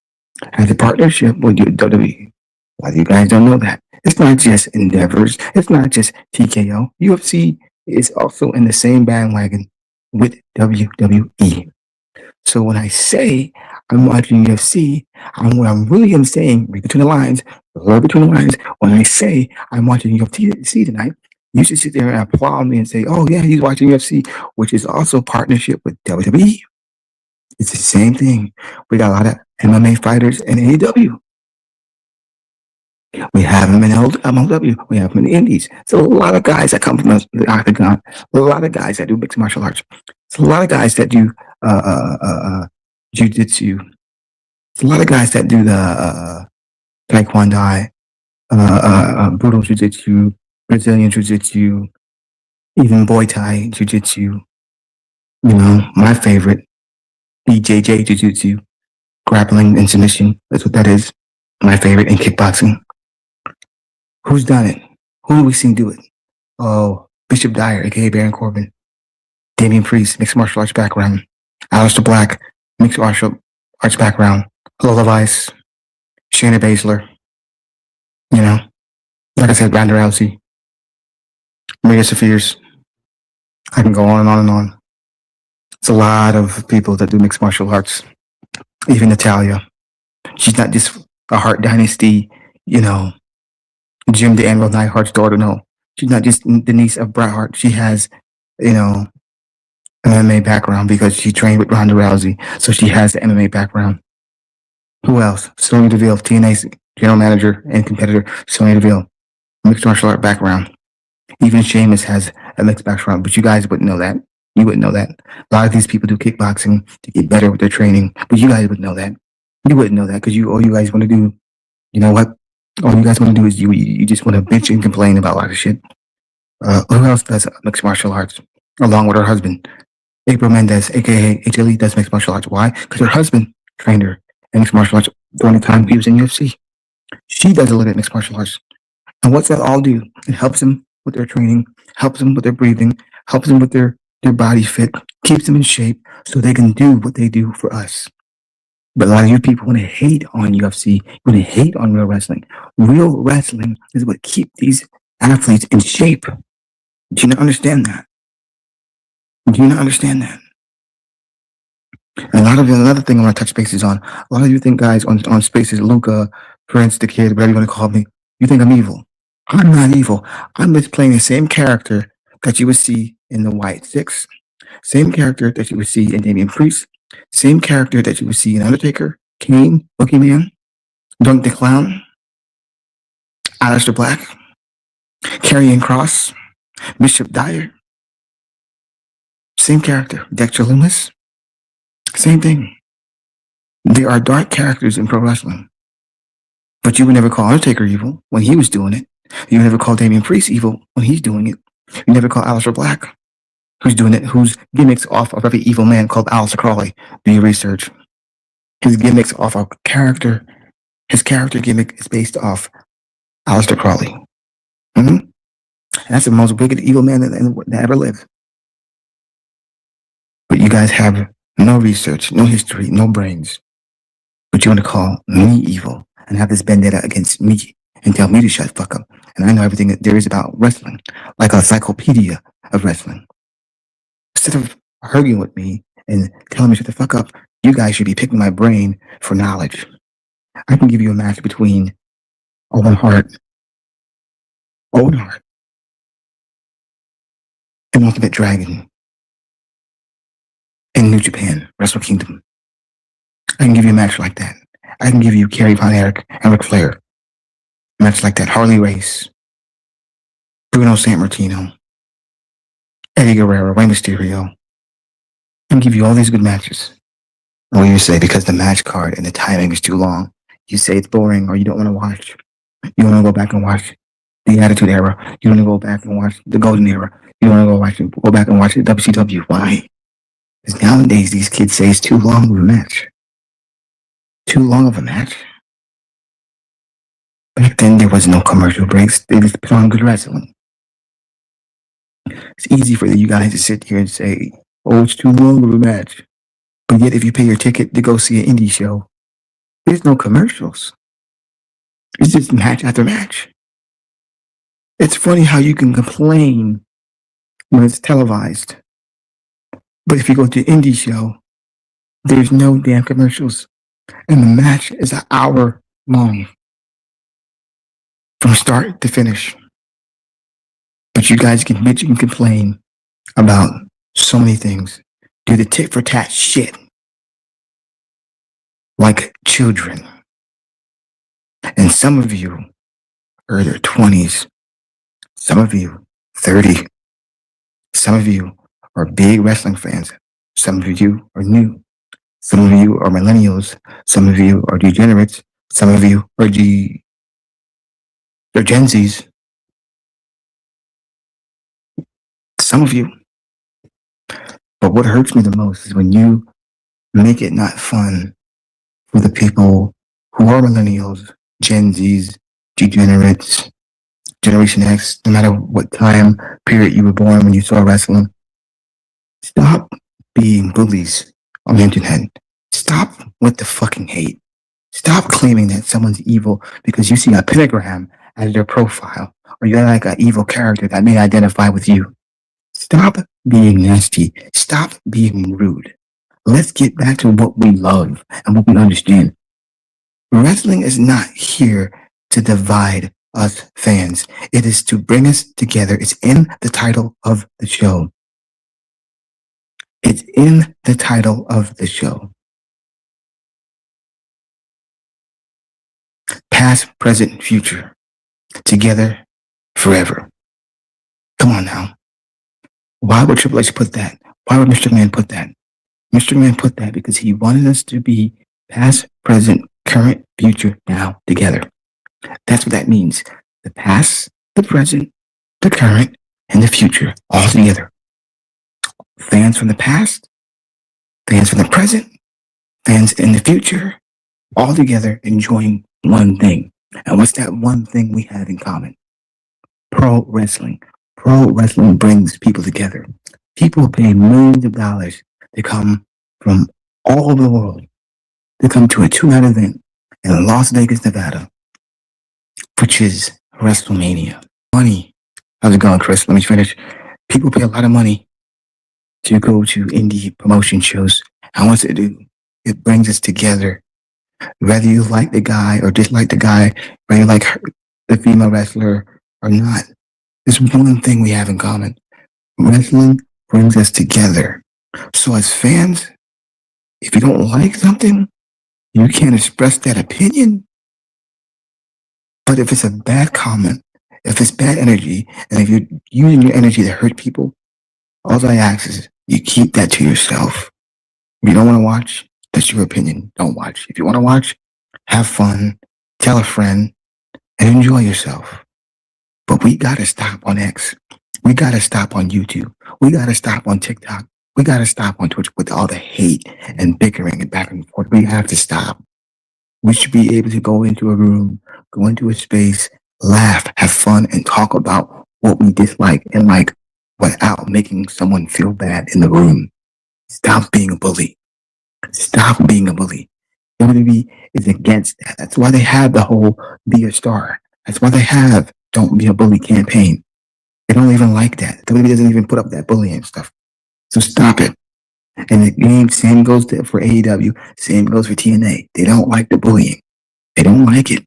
Has a partnership with WWE. A lot of you guys don't know that. It's not just endeavors. It's not just TKO. UFC is also in the same bandwagon with WWE. So when I say I'm watching UFC, what I'm really am saying, read between the lines, when I say I'm watching UFC tonight, you should sit there and applaud me and say, oh yeah, he's watching UFC, which is also partnership with WWE. It's the same thing. We got a lot of MMA fighters in AEW. We have them in MLW. We have them in the Indies. So a lot of guys that come from the Octagon. A lot of guys that do mixed martial arts. It's a lot of guys that do jiu-jitsu. It's a lot of guys that do the taekwondo, brutal jiu-jitsu, Brazilian jiu-jitsu, even Muay Thai, Jiu-Jitsu, my favorite, BJJ Jiu-Jitsu, grappling and submission. That's what that is. My favorite in kickboxing. Who's done it? Who have we seen do it? Oh, Bishop Dyer, aka Baron Corbin. Damian Priest, mixed martial arts background. Aleister Black, mixed martial arts background. Lola Vice, Shayna Baszler. Like I said, Ronda Rousey, Maria Safirs. I can go on and on and on. It's a lot of people that do mixed martial arts. Even Natalia. She's not just a Hart Dynasty, Jim DeAnvil Neidhart's daughter. No, she's not just the niece of Bret Hart. She has, an MMA background because she trained with Ronda Rousey, so she has the MMA background. Who else? Sonya Deville, TNA's general manager and competitor. Sonya Deville, mixed martial art background. Even Sheamus has a mixed background, but you guys wouldn't know that. You wouldn't know that. A lot of these people do kickboxing to get better with their training, but you guys wouldn't know that. You wouldn't know that because all you guys want to do, you know what? All you guys want to do is you just want to bitch and complain about a lot of shit. Who else does mixed martial arts along with her husband? April Mendez, aka HLE, does mixed martial arts. Why? Because her husband trained her in mixed martial arts during the time he was in UFC. She does a little bit of mixed martial arts. And what's that all do? It helps them with their training, helps them with their breathing, helps them with their body fit, keeps them in shape so they can do what they do for us. But a lot of you people want to hate on UFC, want to hate on real wrestling. Real wrestling is what keeps these athletes in shape. Do you not understand that? Do you not understand that? And another thing I want to touch bases on. A lot of you think guys on Spaces, Luca, Prince, the Kid, whatever you want to call me, you think I'm evil. I'm not evil. I'm just playing the same character that you would see in the White Six, same character that you would see in Damian Priest, same character that you would see in Undertaker, Kane, Boogeyman, Dunk the Clown, Aleister Black, Karrion Kross, Bishop Dyer. Same character. Dexter Lumis. Same thing. They are dark characters in pro wrestling. But you would never call Undertaker evil when he was doing it. You would never call Damian Priest evil when he's doing it. You never call Aleister Black, who's doing it, whose gimmicks off of every evil man called Aleister Crowley. Do your research. His gimmicks off of character. His character gimmick is based off Aleister Crowley. And that's the most wicked evil man that ever lived. But you guys have no research, no history, no brains. But you want to call me evil and have this vendetta against me and tell me to shut the fuck up. And I know everything that there is about wrestling, like a encyclopedia of wrestling. Instead of arguing with me and telling me to shut the fuck up, you guys should be picking my brain for knowledge. I can give you a match between Owen Hart, and Ultimate Dragon in New Japan, Wrestle Kingdom. I can give you a match like that. I can give you Kerry Von Erich and Ric Flair. A match like that. Harley Race, Bruno Sammartino, Eddie Guerrero, Rey Mysterio. I can give you all these good matches. Or you say because the match card and the timing is too long, you say it's boring or you don't want to watch. You want to go back and watch the Attitude Era. You want to go back and watch the Golden Era. You want to go back and watch the WCW. Why? Because nowadays these kids say it's too long of a match. Too long of a match? Back then there was no commercial breaks. They just put on good wrestling. It's easy for you guys to sit here and say, oh, it's too long of a match. But yet if you pay your ticket to go see an indie show, there's no commercials. It's just match after match. It's funny how you can complain when it's televised. But if you go to an indie show, there's no damn commercials. And the match is an hour long. From start to finish. But you guys can bitch and complain about so many things. Do the tit for tat shit. Like children. And some of you are in their 20s. Some of you 30. Some of you are big wrestling fans. Some of you are new. Some of you are millennials. Some of you are degenerates. Some of you are Gen Zs. some of you. But what hurts me the most is when you make it not fun for the people who are millennials, Gen Zs, degenerates, Generation X, no matter what time period you were born when you saw wrestling. Stop being bullies on the internet. Stop with the fucking hate. Stop claiming that someone's evil because you see a pentagram as their profile, or you're like an evil character that may identify with you. Stop being nasty. Stop being rude. Let's get back to what we love and what we understand. Wrestling is not here to divide us fans. It is to bring us together. It's in the title of the show. It's in the title of the show. Past, present, future. Together forever. Come on now. Why would Triple H put that? Why would Mr. Man put that? Mr. Man put that because he wanted us to be past, present, current, future, now, together. That's what that means. The past, the present, the current, and the future, all together. Fans from the past, fans from the present, fans in the future, all together enjoying one thing. And what's that one thing we have in common? Pro wrestling. Pro wrestling brings people together. People pay millions of dollars to come from all over the world to come to a 2-night event in Las Vegas, Nevada, which is WrestleMania. Money. How's it going, Chris? Let me finish. People pay a lot of money to go to indie promotion shows. And what's it do? It brings us together. Whether you like the guy or dislike the guy, whether you like the female wrestler or not, there's one thing we have in common. Wrestling brings us together. So as fans, if you don't like something, you can't express that opinion. But if it's a bad comment, if it's bad energy, and if you're using your energy to hurt people, all I ask is you keep that to yourself. If you don't want to watch, that's your opinion. Don't watch. If you want to watch, have fun, tell a friend, and enjoy yourself. But we got to stop on X. We got to stop on YouTube. We got to stop on TikTok. We got to stop on Twitch with all the hate and bickering and back and forth. We have to stop. We should be able to go into a room, go into a space, laugh, have fun, and talk about what we dislike and like without making someone feel bad in the room. Stop being a bully. Stop being a bully. WWE is against that. That's why they have the whole Be a Star. That's why they have Don't Be a Bully campaign. They don't even like that. WWE doesn't even put up that bullying stuff. So stop it. And the game, same goes for AEW, same goes for TNA. They don't like the bullying. They don't like it.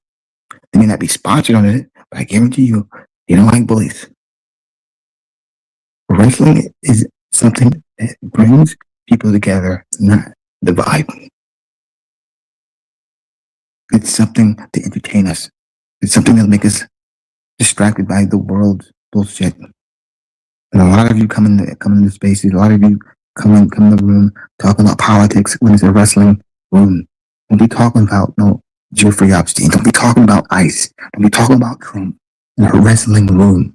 They may not be sponsored on it, but I guarantee you, they don't like bullies. Wrestling is something that brings people together, not divide. It's something to entertain us. It's something that'll make us distracted by the world's bullshit. And a lot of you come into spaces, a lot of you come in the room talking about politics when it's a wrestling room. Don't be talking about no Jeffrey Epstein. Don't be talking about ICE. Don't be talking about Trump in a wrestling room.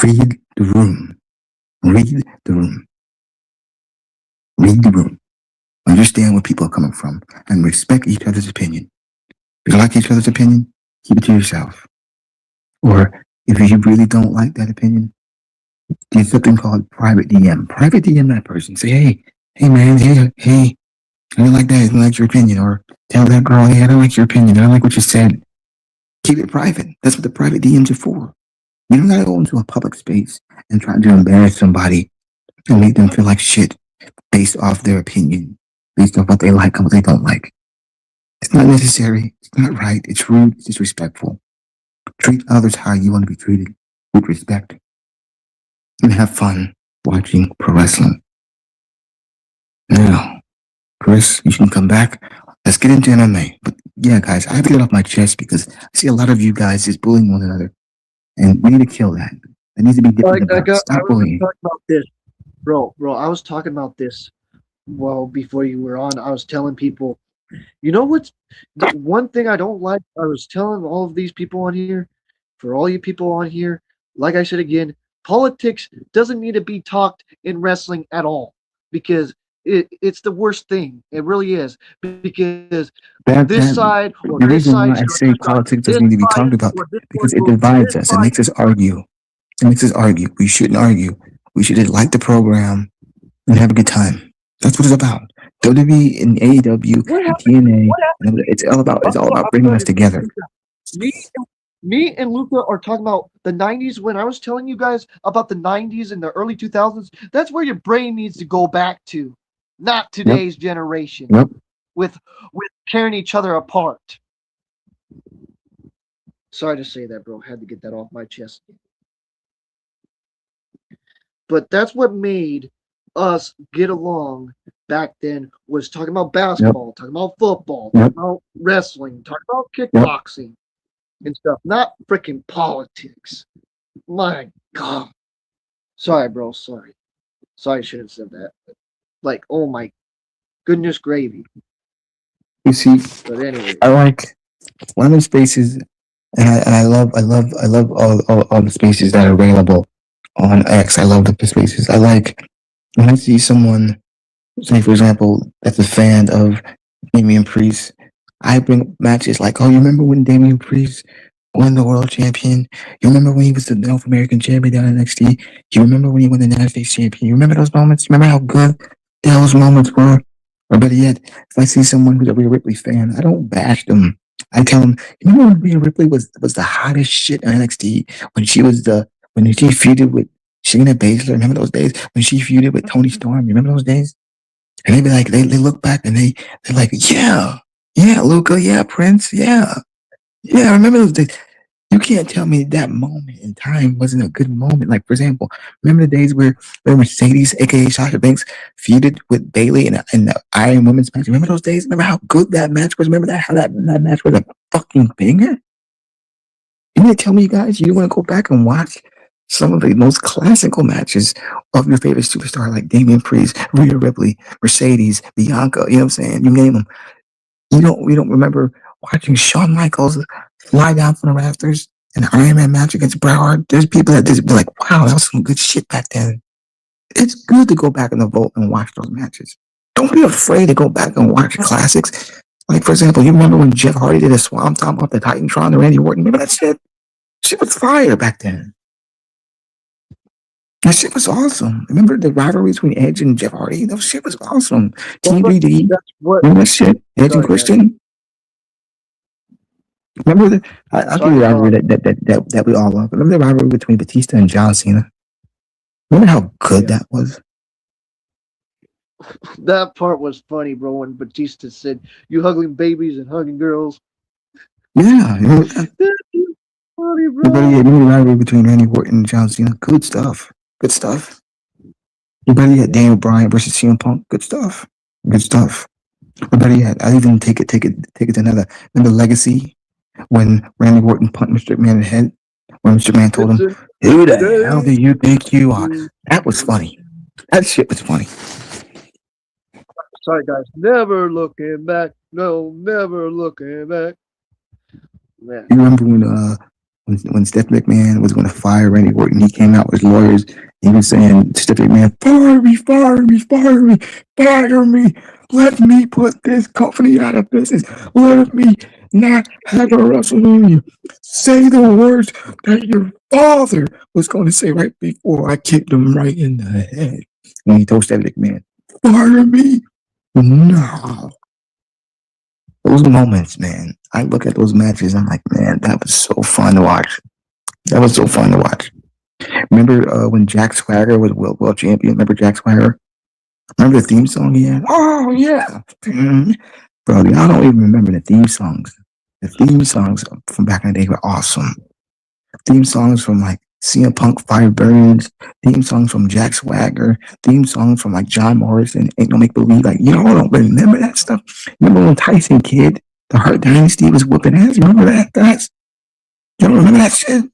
Read the room. Read the room. Read the room. Understand where people are coming from and respect each other's opinion. If you like each other's opinion, keep it to yourself. Or if you really don't like that opinion, there's something called private DM. Private DM that person. Say, hey man, hey, I don't like that. I don't like your opinion. Or tell that girl, hey, I don't like your opinion. I don't like what you said. Keep it private. That's what the private DMs are for. You don't gotta go into a public space and try to embarrass somebody and make them feel like shit based off their opinion, based off what they like and what they don't like. It's not necessary. It's not right. It's rude. It's disrespectful. Treat others how you want to be treated, with respect, and have fun watching pro wrestling. Now, Chris, you can come back. Let's get into MMA. But yeah, guys, I have to get off my chest because I see a lot of you guys just bullying one another, and we need to kill that. It needs to be different. Stop bullying. Talking about this, bro. I was talking about this. Well, before you were on, I was telling people, you know what's the one thing I don't like? I was telling all of these people on here, for all you people on here, like I said again, Politics doesn't need to be talked in wrestling at all because it's the worst thing. It really is because this That side that or this the side reason why I starts say talking politics this doesn't need to be side talked or about this one because it goes to this divides us. It side. makes us argue. It makes us argue. We shouldn't argue. We should just like the program and have a good time. That's what it's about. WWE and AEW What and happened? TNA, What happened? and it's all about I'm bringing sorry us to say, together. Luca. Me, me and Luca are talking about the '90s. When I was telling you guys about the '90s and the early 2000s, that's where your brain needs to go back to, not Yep, today's generation yep. with tearing each other apart. Sorry to say that, bro. Had to get that off my chest. But that's what made us get along back then was talking about Yep, basketball, talking about football, yep, talking about wrestling, talking about yep. kickboxing and stuff, not freaking politics. My God. Sorry, bro. Sorry. Sorry, I should have said that. Like, oh my goodness gravy. You see, But anyway, I like one of the spaces, and I love all the spaces that are available on X. I love the spaces. I like when I see someone, say for example, that's a fan of Damian Priest. I bring up matches like, oh, you remember when Damian Priest won the world champion? You remember when he was the North American champion down in NXT? You remember when he won the United States champion? You remember those moments? You remember how good those moments were? Or better yet, if I see someone who's a Rhea Ripley fan, I don't bash them. I tell them, you remember when Rhea Ripley was the hottest shit in NXT when she was the when she feuded with Shayna Baszler? Remember those days when she feuded with Tony Storm? You remember those days? And they be like, they look back and they're like, yeah, yeah, Luca, yeah, Prince, yeah, yeah. I remember those days. You can't tell me that moment in time wasn't a good moment. Like, for example, remember the days where Mercedes, aka Sasha Banks, feuded with Bailey in the Iron Women's match? Remember those days? Remember how good that match was? Remember that how that match was a fucking banger? You mean to tell me, you guys, you want to go back and watch some of the most classical matches of your favorite superstar like Damian Priest, Rhea Ripley, Mercedes, Bianca, you know what I'm saying? You name them. We don't remember watching Shawn Michaels fly down from the rafters in the Iron Man match against Bret Hart. There's people that just be like, wow, that was some good shit back then. It's good to go back in the vault and watch those matches. Don't be afraid to go back and watch classics. Like, for example, you remember when Jeff Hardy did a Swamp Thomp off the Titantron to Randy Orton? Remember that shit? Shit was fire back then. That shit was awesome. Remember the rivalry between Edge and Jeff Hardy? That shit was awesome. TBD. that's what. Remember that shit? Edge and Sorry, guys. Christian? Remember the? I'll give Sorry you to a rivalry pause. that we all love. Remember the rivalry between Batista and John Cena? Remember how good Yeah, that was? that part was funny, bro. When Batista said, "You hugging babies and hugging girls." Yeah. Remember that? That is funny, But better yet, bro. remember the rivalry between Randy Orton and John Cena? Good stuff. Good stuff. But better yet, Daniel Bryan versus CM Punk? Good stuff. Good stuff. But better yet, I even take it to another. Remember Legacy when Randy Orton punched Mr. McMahon in the head? When Mr. McMahon told It's him, a "Who the hell day. do you think you are?" That was funny. That shit was funny. Sorry, guys. Never looking back. No, never looking back. Man, You remember when Steph McMahon was going to fire Randy Orton? He came out with his lawyers. He was saying, "Steph McMahon, fire me, fire me, fire me, fire me. Let me put this company out of business. Let me not have a WrestleMania. Say the words that your father was going to say right before I kicked him right in the head." When he told Steph McMahon, "Fire me." No. Those moments, man. I look at those matches. I'm like, man, that was so fun to watch. That was so fun to watch. Remember when Jack Swagger was world champion? Remember Jack Swagger? Remember the theme song he had? Oh yeah, bro. Y'all don't even remember the theme songs. The theme songs from back in the day were awesome. Theme songs from like CM Punk, Firebirds. Theme songs from Jack Swagger. Theme songs from like John Morrison. Ain't no make believe. Like y'all don't remember that stuff. Remember when Tyson Kidd, the Hart Dynasty was whooping ass? You remember that, guys? You don't remember that shit?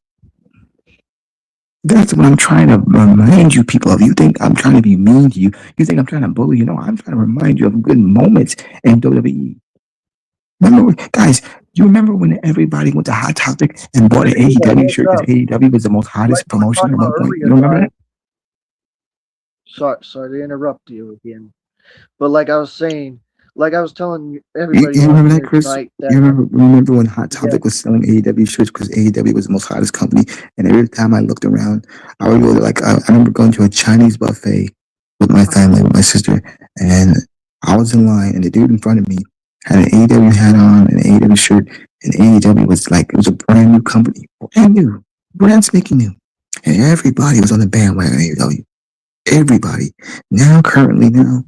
That's what I'm trying to remind you people of. You think I'm trying to be mean to you. You think I'm trying to bully you. No, I'm trying to remind you of good moments in WWE. Remember, guys, You remember when everybody went to Hot Topic and bought an AEW shirt because AEW was the most hottest Like we were promotion talking at about one point? earlier, You remember guys. that? Sorry to interrupt you again. But like I was saying, like I was telling You, everybody you on remember that, here Chris? tonight that You remember when Hot yeah, Topic was selling AEW shirts because AEW was the most hottest company, and every time I looked around, I would go to I remember going to a Chinese buffet with my family, with my sister, and I was in line, and the dude in front of me had an AEW hat on, an AEW shirt, and AEW was like it was a brand new company, brand spanking new, and everybody was on the bandwagon of AEW. Everybody. Currently now,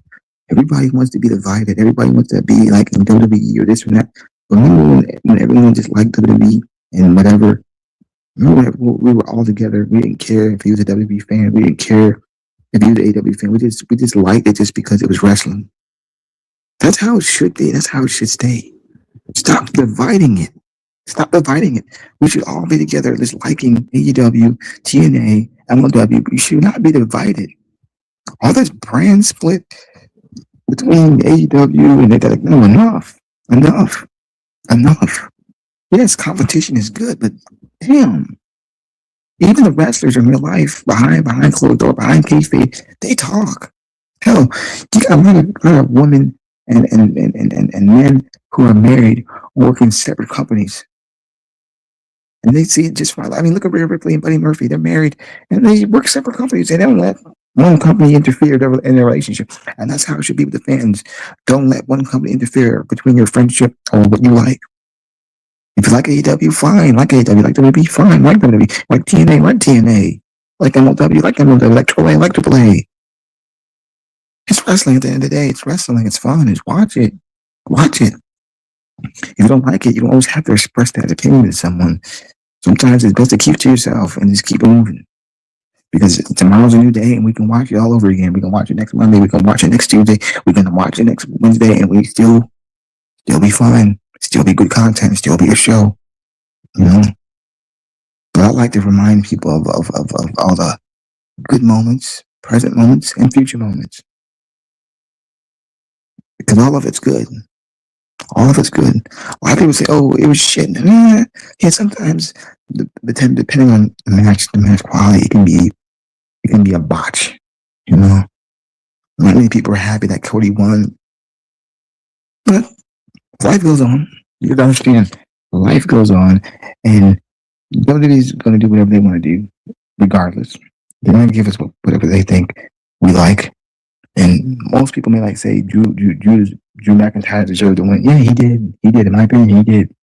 everybody wants to be divided. Everybody wants to be like in WWE or this or that. But remember when everyone just liked WWE and whatever? Remember when we were all together? We didn't care if you was a WWE fan. We didn't care if you was an AW fan. We just liked it just because it was wrestling. That's how it should be. That's how it should stay. Stop dividing it. Stop dividing it. We should all be together, just liking AEW, TNA, MLW. We should not be divided. All this brand split between AEW and they're like, no, enough, enough. Yes, competition is good, but damn, even the wrestlers in real life, behind closed door, behind kayfabe, they talk. Hell, you got a lot of women and men who are married work in separate companies. And they see it just fine. I mean, look at Rhea Ripley and Buddy Murphy. They're married and they work separate companies. They don't let one company interfere in their relationship. And that's how it should be with the fans. Don't let one company interfere between your friendship or what you like. If you like AEW, fine. Like AEW, like WWE, fine. Like WWE, like TNA, like TNA. Like MLW, like MLW, like AAA, like AAA. It's wrestling at the end of the day. It's wrestling. It's fun. Just watch it. Watch it. If you don't like it, you don't always have to express that opinion to someone. Sometimes it's best to keep to yourself and just keep it moving. Because tomorrow's a new day and we can watch it all over again. We can watch it next Monday. We can watch it next Tuesday. We can watch it next Wednesday and we still be fine. Still be good content. Still be a show. You know? But I like to remind people of all the good moments, present moments, and future moments. Because all of it's good. All of it's good. A lot of people say, "Oh, it was shit." Yeah, sometimes depending on the match quality, it can be a botch. You know, not many people are happy that Cody won, but life goes on. You gotta understand, life goes on, and WWE's gonna do whatever they want to do, regardless. They're gonna give us whatever they think we like. And most people may like say Drew McIntyre deserved to win. Yeah, he did. He did. In my opinion, he did.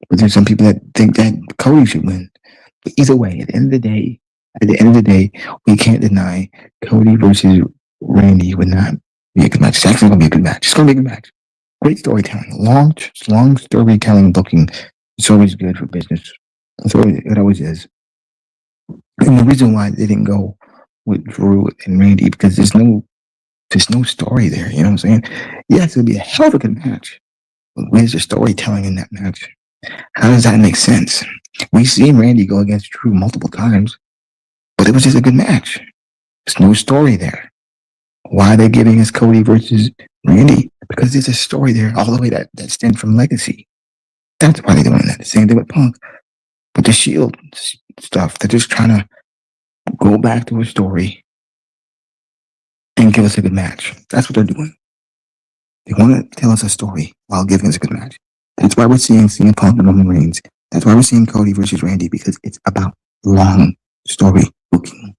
But there's some people that think that Cody should win. But either way, at the end of the day, we can't deny Cody versus Randy would not be a good match. It's actually gonna be a good match. It's gonna be a good match. Great storytelling. Long storytelling booking. It's always good for business. It always is. And the reason why they didn't go with Drew and Randy because there's no story there. You know what I'm saying? Yes, it'll be a hell of a good match. But where's the storytelling in that match? How does that make sense? We've seen Randy go against Drew multiple times, but it was just a good match. There's no story there. Why are they giving us Cody versus Randy? Because there's a story there all the way that stemmed from Legacy. That's why they're doing that. The same thing with Punk. But the Shield stuff, they're just trying to go back to a story and give us a good match. That's what they're doing. They want to tell us a story while giving us a good match. That's why we're seeing CM Punk and Roman Reigns. That's why we're seeing Cody versus Randy because it's about long story booking.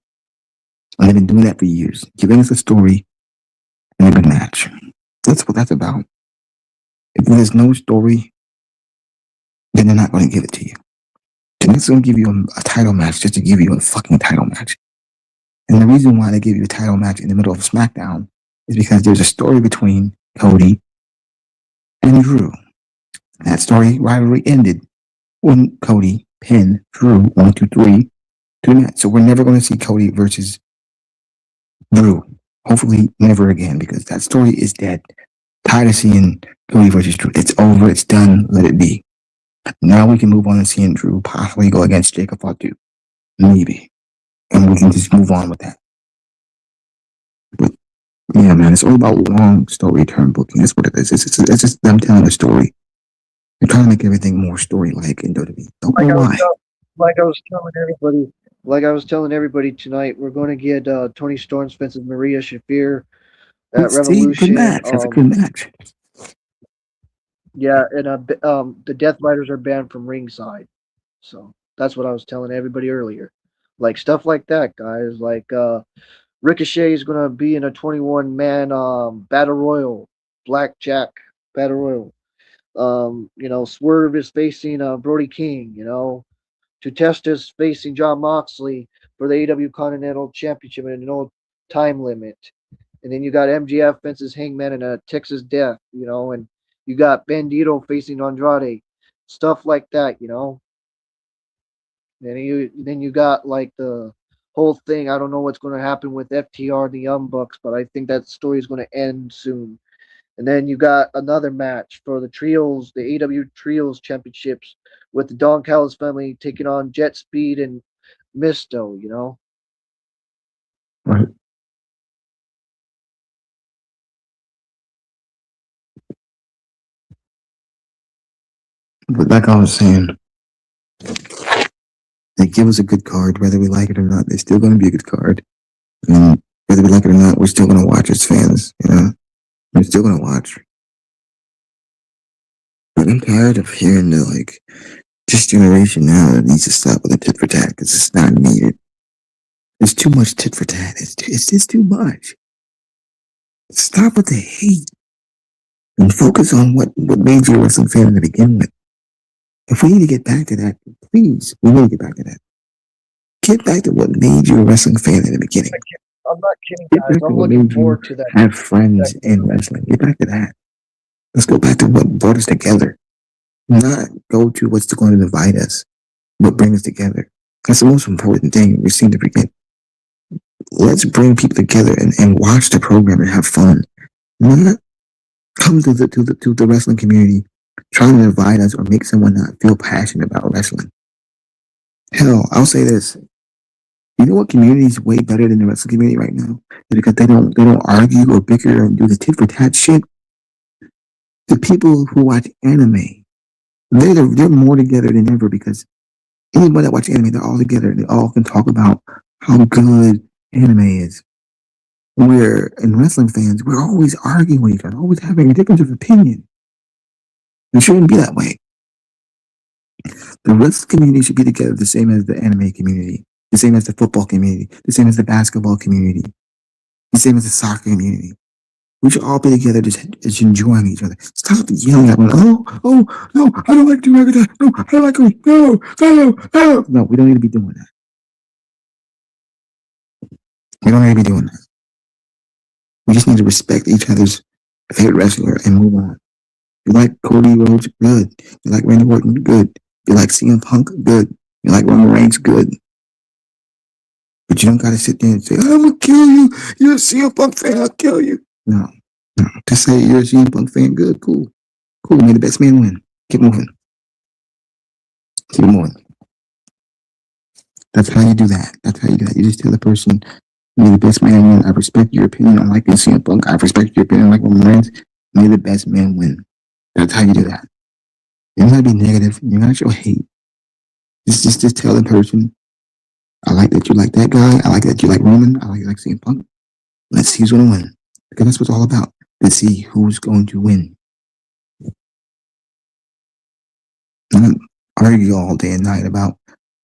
And they've been doing that for years, giving us a story and a good match. That's what that's about. If there's no story, then they're not going to give it to you. They're not going to give you a title match just to give you a fucking title match. And the reason why they give you a title match in the middle of SmackDown is because there's a story between Cody and Drew. That story rivalry ended when Cody pinned Drew 1, 2, 3 to that. So we're never going to see Cody versus Drew. Hopefully never again because that story is dead. Tired of seeing Cody versus Drew. It's over. It's done. Let it be. Now we can move on and seeing Drew possibly go against Jacob Fatu. Maybe. And we can just move on with that. But yeah, man, it's all about long story term booking. That's what it is. It's just them telling a story. They're trying to make everything more story-like in WWE. Don't Like know I was why. tell, like I was telling everybody, like I was telling everybody tonight, we're going to get Tony Storm's versus Maria Shafir at Let's see, good Revolution. match. That's a good match. Yeah, and the Death Riders are banned from ringside. So that's what I was telling everybody earlier. Like stuff like that, guys. Like Ricochet is gonna be in a 21-man battle royal, blackjack battle royal. Swerve is facing Brody King. Tutestas facing John Moxley for the AW Continental Championship in no time limit. And then you got MGF fences Hangman in a Texas Death, and you got Bandito facing Andrade, stuff like that. Then you got like the whole thing. I don't know what's going to happen with FTR and the Young Bucks, but I think that story is going to end soon. And then you got another match for the trios, the AW Trios Championships, with the Don Callis family taking on Jet Speed and Misto. Right. But like I was saying, they give us a good card, whether we like it or not. They're still going to be a good card. And whether we like it or not, we're still going to watch as fans. We're still going to watch. But I'm tired of hearing this generation now that needs to stop with the tit for tat because it's not needed. There's too much tit for tat. It's just too much. Stop with the hate and focus on what made you a wrestling fan to begin with. If we need to get back to that, please, we need to get back to that. Get back to what made you a wrestling fan in the beginning. I'm not kidding, Get guys. back to I'm what looking made you forward to that. have friends in wrestling. Get back to that. Let's go back to what brought us together. Not go to what's going to divide us, but bring us together. That's the most important thing we seem to forget. Let's bring people together and watch the program and have fun. Not come to the wrestling community trying to divide us or make someone not feel passionate about wrestling. Hell, I'll say this. You know what community is way better than the wrestling community right now? Because they don't argue or bicker and do the tit for tat shit. The people who watch anime, they're more together than ever because anybody that watches anime, they're all together. They all can talk about how good anime is. Where in wrestling fans, we're always arguing with each other, always having a difference of opinion. It shouldn't be that way. The wrestling community should be together the same as the anime community, the same as the football community, the same as the basketball community, the same as the soccer community. We should all be together just enjoying each other. Stop yelling at one. Oh, no, I don't like Dragon. No, I don't like him. No. No, we don't need to be doing that. We don't need to be doing that. We just need to respect each other's favorite wrestler and move on. You like Cody Rhodes? Good. You like Randy Orton? Good. You like CM Punk? Good. You like Roman Reigns? Good. But you don't gotta sit there and say, I'm gonna kill you. You're a CM Punk fan, I'll kill you. No. Just say you're a CM Punk fan. Good, cool. May the best man win. Keep moving. Keep moving. That's how you do that. That's how you do that. You just tell the person, may the best man win. I respect your opinion on liking CM Punk. I respect your opinion on liking Roman Reigns. May the best man win. That's how you do that. You're not be negative. You're not show hate. Just tell the person, I like that you like that guy. I like that you like Roman. I like CM Punk. Let's see who's going to win. Because that's what it's all about. Let's see who's going to win. Not argue all day and night about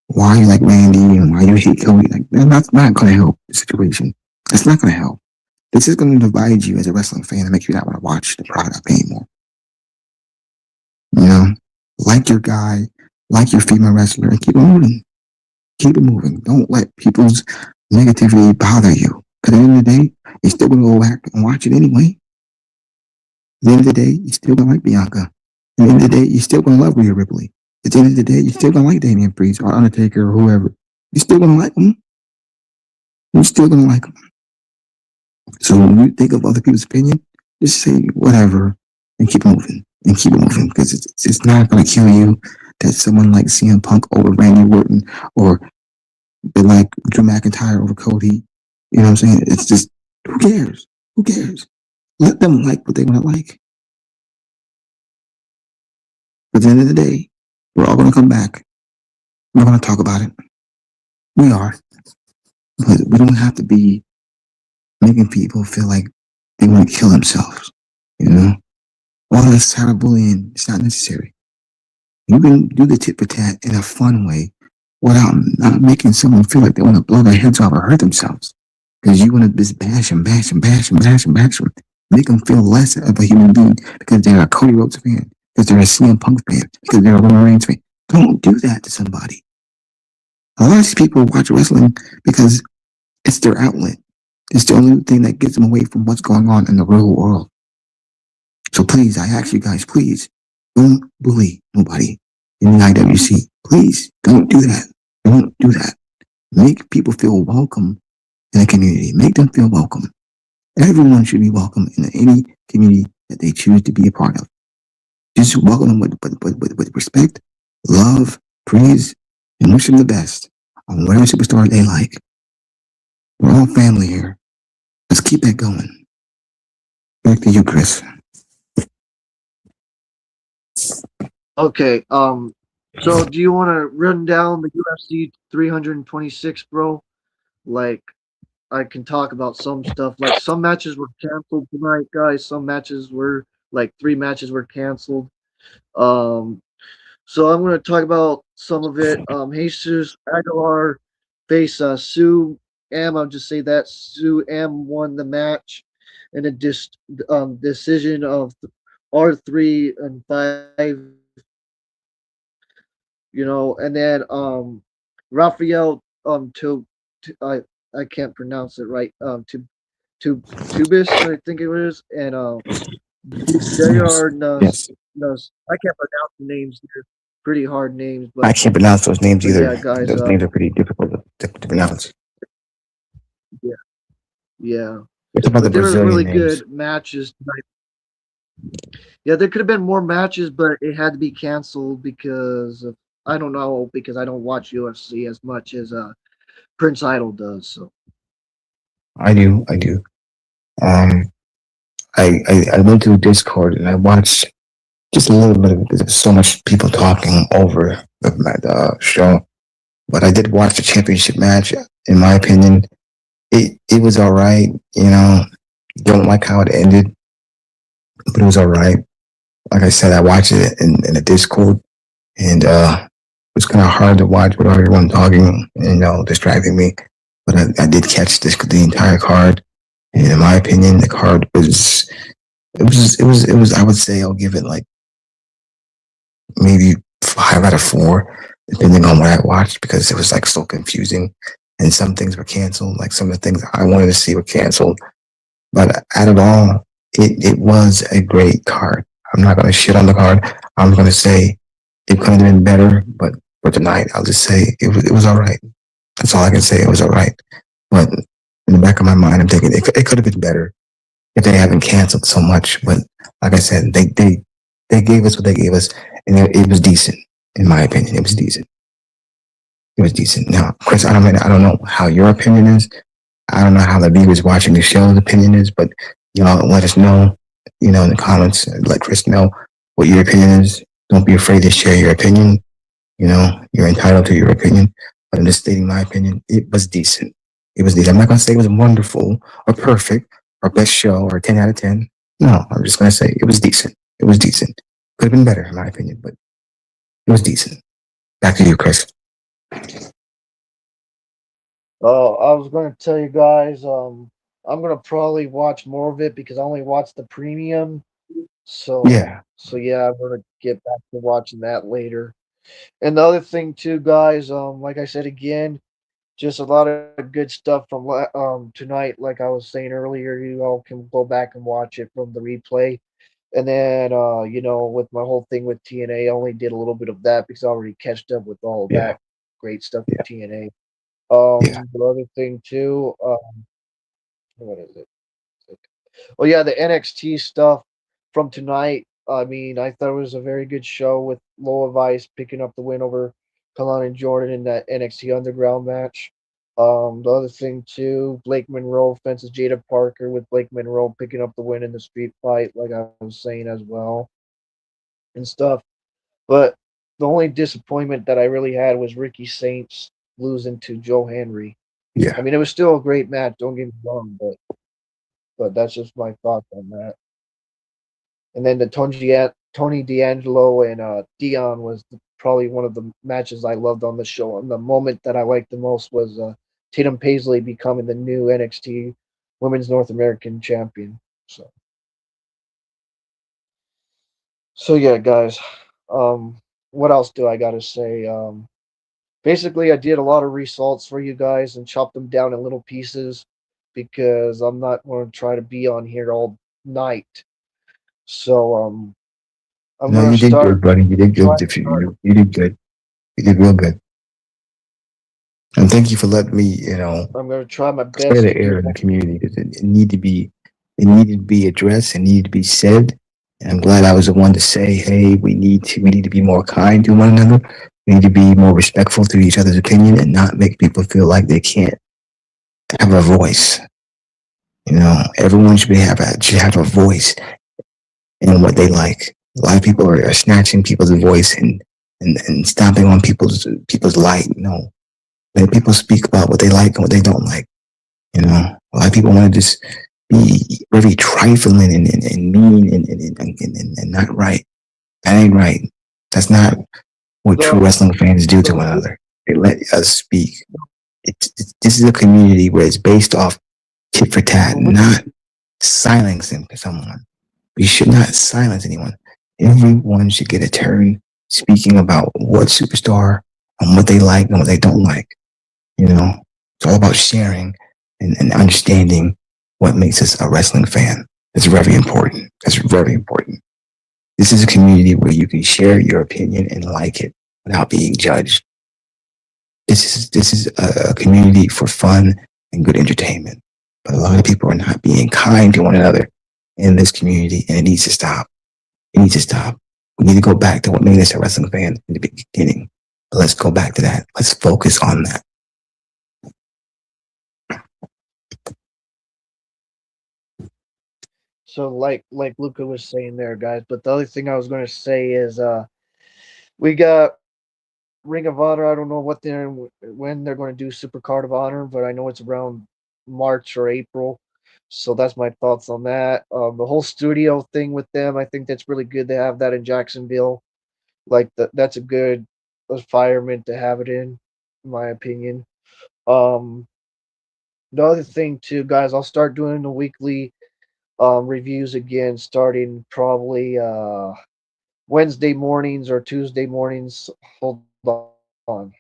why you like Randy and why you hate Cody. Like, that's not going to help the situation. That's not going to help. This is going to divide you as a wrestling fan and make you not want to watch the product anymore. Like your guy, like your female wrestler, and keep it moving. Keep it moving. Don't let people's negativity bother you. Because at the end of the day, you're still going to go back and watch it anyway. At the end of the day, you're still going to like Bianca. At the end of the day, you're still going to love Rhea Ripley. At the end of the day, you're still going to like Damian Priest or Undertaker or whoever. You're still going to like them. You're still going to like them. So when you think of other people's opinion, just say whatever and keep moving. And keep it moving because it's not going to kill you that someone like CM Punk over Randy Orton or they like Drew McIntyre over Cody. You know what I'm saying? It's just, who cares? Who cares? Let them like what they want to like. But at the end of the day, we're all going to come back. We're going to talk about it. We are. But we don't have to be making people feel like they want to kill themselves. You know, all that cyberbullying is not necessary. You can do the tit for tat in a fun way without not making someone feel like they want to blow their heads off or hurt themselves. Because you want to just bash them, bash them, bash them, bash them, bash them. Make them feel less of a human being because they're a Cody Rhodes fan, because they're a CM Punk fan, because they're a Roman Reigns fan. Don't do that to somebody. A lot of these people watch wrestling because it's their outlet. It's the only thing that gets them away from what's going on in the real world. So please, I ask you guys, please don't bully nobody in the IWC. Please don't do that. Don't do that. Make people feel welcome in the community. Make them feel welcome. Everyone should be welcome in any community that they choose to be a part of. Just welcome them with respect, love, praise, and wish them the best on whatever superstar they like. We're all family here. Let's keep that going. Back to you, Chris. Okay. So do you want to run down the UFC 326, bro? Like, I can talk about some stuff. Like, some matches were canceled tonight, guys. Some matches were like 3 matches were canceled. Um, so I'm going to talk about some of it. Jesus Aguilar faced Sue Am. I'll just say that Sue Am won the match in a decision of R3 and 5. And then Raphael I can't pronounce it right. To Tubis, I think it was, and they Yes. are Yes. I can't pronounce the names. They're pretty hard names, I can't pronounce those names but either. yeah, guys. Those names are pretty difficult to pronounce. Yeah, yeah, It's about the but they were Brazilian really names. good matches tonight. Yeah, there could have been more matches, but it had to be canceled because of, I don't know, because I don't watch UFC as much as Prince Idol does. So I do. I do. Um, I went to Discord and I watched just a little bit of it because there's so much people talking over the show. But I did watch the championship match. In my opinion, it was all right. Don't like how it ended, but it was all right. Like I said, I watched it in a Discord, and it was kind of hard to watch with everyone talking, and, distracting me. But I did catch the entire card, and in my opinion, the card was it was. I would say I'll give it like maybe 5 out of 4, depending on what I watched, because it was like so confusing, and some things were canceled. Like some of the things I wanted to see were canceled. But out of all, it was a great card. I'm not going to shit on the card. I'm going to say it could have been better, but for tonight, I'll just say it was all right. That's all I can say. It was all right. But in the back of my mind, I'm thinking it could have been better if they haven't canceled so much. But like I said, they gave us what they gave us, and it was decent. In my opinion, it was decent. It was decent. Now, Chris, I don't know how your opinion is. I don't know how the viewers watching the show's opinion is, but y'all let us know, in the comments. Let Chris know what your opinion is. Don't be afraid to share your opinion. You're entitled to your opinion. But I'm just stating my opinion. It was decent. It was decent. I'm not going to say it was wonderful or perfect or best show or 10 out of 10. No, I'm just going to say it was decent. It was decent. Could have been better, in my opinion, but it was decent. Back to you, Chris. I was going to tell you guys, I'm going to probably watch more of it because I only watched the premium. So, Yeah, so yeah, I'm going to get back to watching that later. And the other thing too, guys, like I said again, just a lot of good stuff from tonight. Like I was saying earlier, you all can go back and watch it from the replay. And then, with my whole thing with TNA, I only did a little bit of that because I already catched up with all of yeah, that great stuff with yeah, TNA. yeah, The other thing too, what is it? Oh yeah, the NXT stuff from tonight. I mean, I thought it was a very good show with Loa Vice picking up the win over Kalan and Jordan in that NXT Underground match. The other thing too, Blake Monroe fences Jada Parker with Blake Monroe picking up the win in the street fight, like I was saying as well and stuff. But the only disappointment that I really had was Ricky Saints losing to Joe Henry. I Yeah. mean, it was still a great match. Don't get me wrong, but that's just my thoughts on that. And then the Tony D'Angelo and Dion was probably one of the matches I loved on the show. And the moment that I liked the most was Tatum Paisley becoming the new NXT Women's North American Champion. So, so yeah, guys. Um, what else do I got to say? Basically, I did a lot of results for you guys and chopped them down in little pieces because I'm not going to try to be on here all night. So, I'm No, going you to did start good, buddy. You did trying good. to start. You did good. You did real good. And thank you for letting me, I'm going to try my clear best the to do air in the community. It needed to be addressed. It needed to be said. And I'm glad I was the one to say, hey, we need to be more kind to one another. We need to be more respectful to each other's opinion and not make people feel like they can't have a voice. Everyone should have a voice in what they like. A lot of people are snatching people's voice and stomping on people's light. Let people speak about what they like and what they don't like. A lot of people want to just be very trifling and mean and not right. That ain't right. That's not what true the wrestling fans do to the one another. They let us speak. This is a community where it's based off tit for tat, not silencing someone. We should not silence anyone. Everyone should get a turn speaking about what superstar and what they like and what they don't like. It's all about sharing and understanding what makes us a wrestling fan. It's very important. That's very important. This is a community where you can share your opinion and like it without being judged. This is a community for fun and good entertainment. But a lot of people are not being kind to one another in this community, and it needs to stop. It needs to stop. We need to go back to what made us a wrestling fan in the beginning. But let's go back to that. Let's focus on that. So like Luca was saying there, guys. But the other thing I was going to say is we got Ring of Honor. I don't know when they're going to do Super Card of Honor, but I know it's around March or April. So that's my thoughts on that. The whole studio thing with them, I think that's really good to have that in Jacksonville. That's a good environment to have it in my opinion. Um, the other thing too, guys, I'll start doing the weekly reviews again, starting probably Wednesday mornings or Tuesday mornings. Hold on.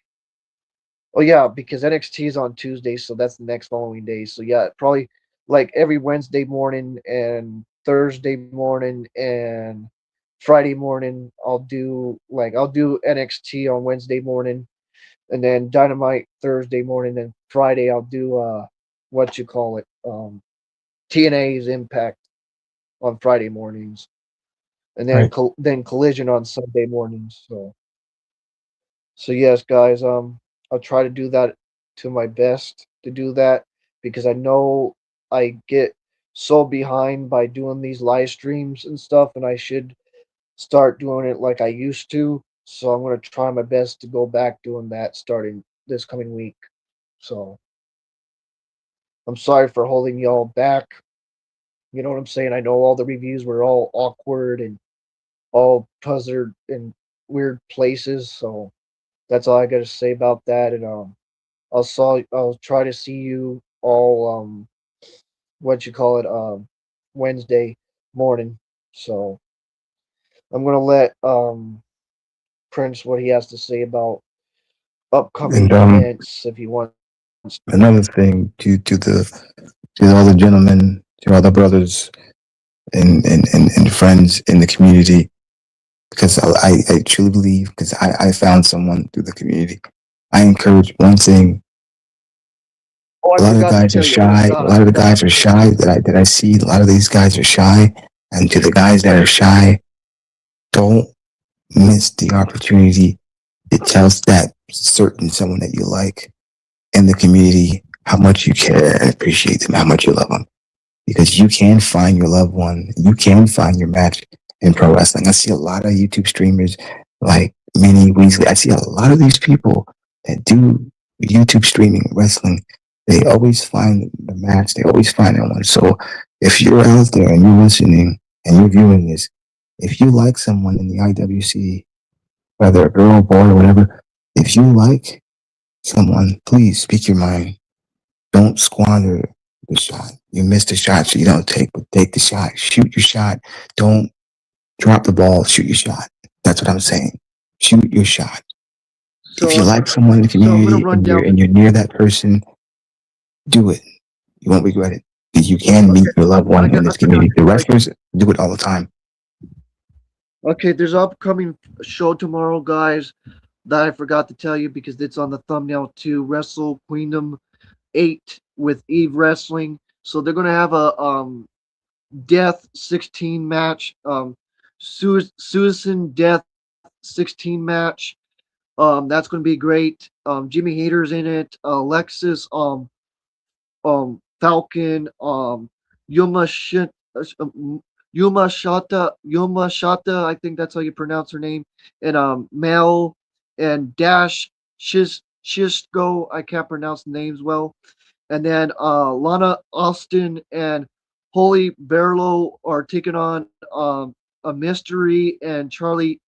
Oh yeah, because NXT is on Tuesday, so that's the next following day. So yeah, probably like every Wednesday morning and Thursday morning and Friday morning, I'll do NXT on Wednesday morning, and then Dynamite Thursday morning, and Friday I'll do what you call it, TNA's Impact on Friday mornings, and then Right. Collision on Sunday mornings. So yes, guys, I'll try to do that to my best to do that because I know I get so behind by doing these live streams and stuff, and I should start doing it like I used to. So I'm gonna try my best to go back doing that starting this coming week. So I'm sorry for holding y'all back. You know what I'm saying? I know all the reviews were all awkward and all puzzled in weird places. So that's all I got to say about that. And I'll try to see you all what you call it Wednesday morning. So I'm gonna let Prince what he has to say about upcoming And events if he wants. another thing to all the gentlemen, to all the brothers and friends in the community, because I truly believe, because I found someone through the community. I encourage one thing. Oh, I A lot of the forgot to guys are tell you. Oh my shy. A god, I lot of the forgot. guys are shy that I see. A lot of these guys are shy. And to the guys that are shy, don't miss the opportunity to tell that certain someone that you like in the community how much you care and appreciate them, how much you love them. Because you can find your loved one, you can find your match in pro wrestling. I see a lot of YouTube streamers like Minnie Weasley. I see a lot of these people that do YouTube streaming wrestling. They always find the match. They always find that one. So if you're out there and you're listening and you're viewing this, if you like someone in the IWC, whether a girl, boy, or whatever, if you like someone, please speak your mind. Don't squander the shot. You missed the shot, so you don't take, but take the shot. Shoot your shot. Don't drop the ball. Shoot your shot. That's what I'm saying. Shoot your shot. If you So, like someone in the so I'm gonna community run and down. you're near that person, do it. You won't regret it. Because you can Okay, meet your loved I one in got. I this forgot. community. The wrestlers do it all the time. Okay, there's an upcoming show tomorrow, guys, that I forgot to tell you because it's on the thumbnail too. Wrestle Queendom 8 with Eve Wrestling. So they're gonna have a Death 16 match, Susan Death 16 match. That's gonna be great. Jimmy Hater's in it. Alexis, Falcon, Yuma Shit, Yuma Shata, I think that's how you pronounce her name, and Mel and Dash Shishko, I can't pronounce the names well, and then Lana Austin and Holy Berlo are taking on a mystery and Charlie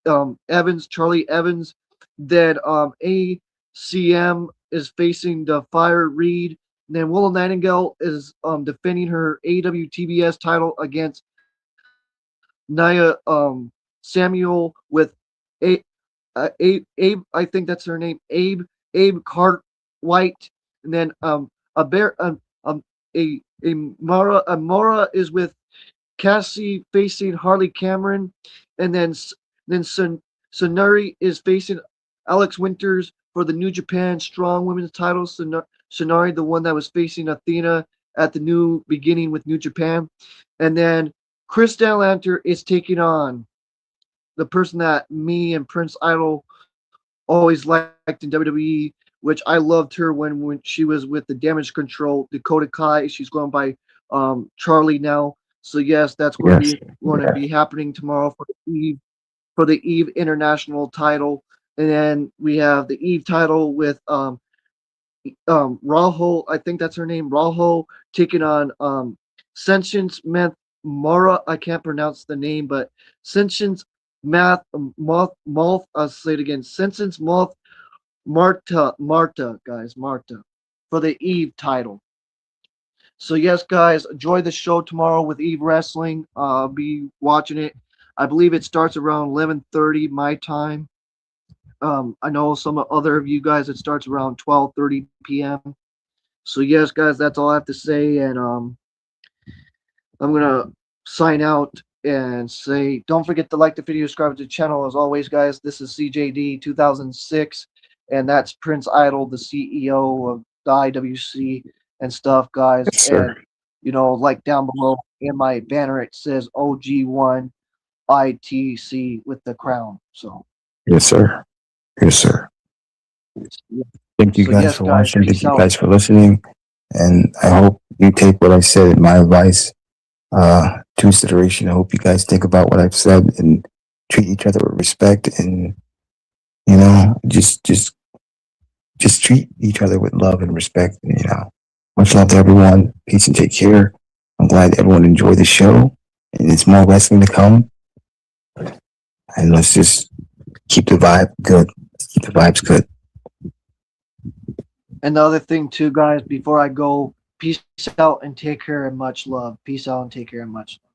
Evans. Then ACM is facing the Fire Reed. And then Willow Nightingale is defending her AWTBS title against Nia Samuel with a Abe, I think that's her name. Abe Cartwright, and then a bear a Mara is with Cassie facing Harley Cameron, and then Sonari is facing Alex Winters for the New Japan Strong Women's title. Sonari, the one that was facing Athena at the New Beginning with New Japan, and then Chris Statlander is taking on the person that me and Prince Idol always liked in WWE, which I loved her when she was with the Damage Control, Dakota Kai. She's going by Charlie now. So yes, that's Yes. going to Yeah. be happening tomorrow for the Eve International title, and then we have the Eve title with Raho. I think that's her name. Raho taking on Sentience Meth Mara. I can't pronounce the name, but Sentience Math Moth. I'll say it again. Sentience Moth Marta, guys, Marta, for the Eve title. So yes, guys, enjoy the show tomorrow with Eve Wrestling. I'll be watching it. I believe it starts around 11:30 my time. I know some other of you guys it starts around 12:30 p.m. So yes, guys, that's all I have to say, and I'm gonna sign out and say don't forget to like the video, subscribe to the channel. As always, guys, this is CJD 2006, and that's Prince Idol, the CEO of the IWC and stuff, guys. Yes, And sir. like down below in my banner, it says OG1 ITC with the crown. So, Yes, sir. Yes, sir. Thank you so guys yes, for guys, watching. Thank peace you out. guys for listening. And I hope you take what I said, my advice, to consideration. I hope you guys think about what I've said and treat each other with respect and, just treat each other with love and respect. Much love to everyone. Peace and take care. I'm glad everyone enjoyed the show and it's more wrestling to come. And let's just keep the vibe good. Let's keep the vibes good. And the other thing too, guys, before I go, peace out and take care and much love. Peace out and take care and much love.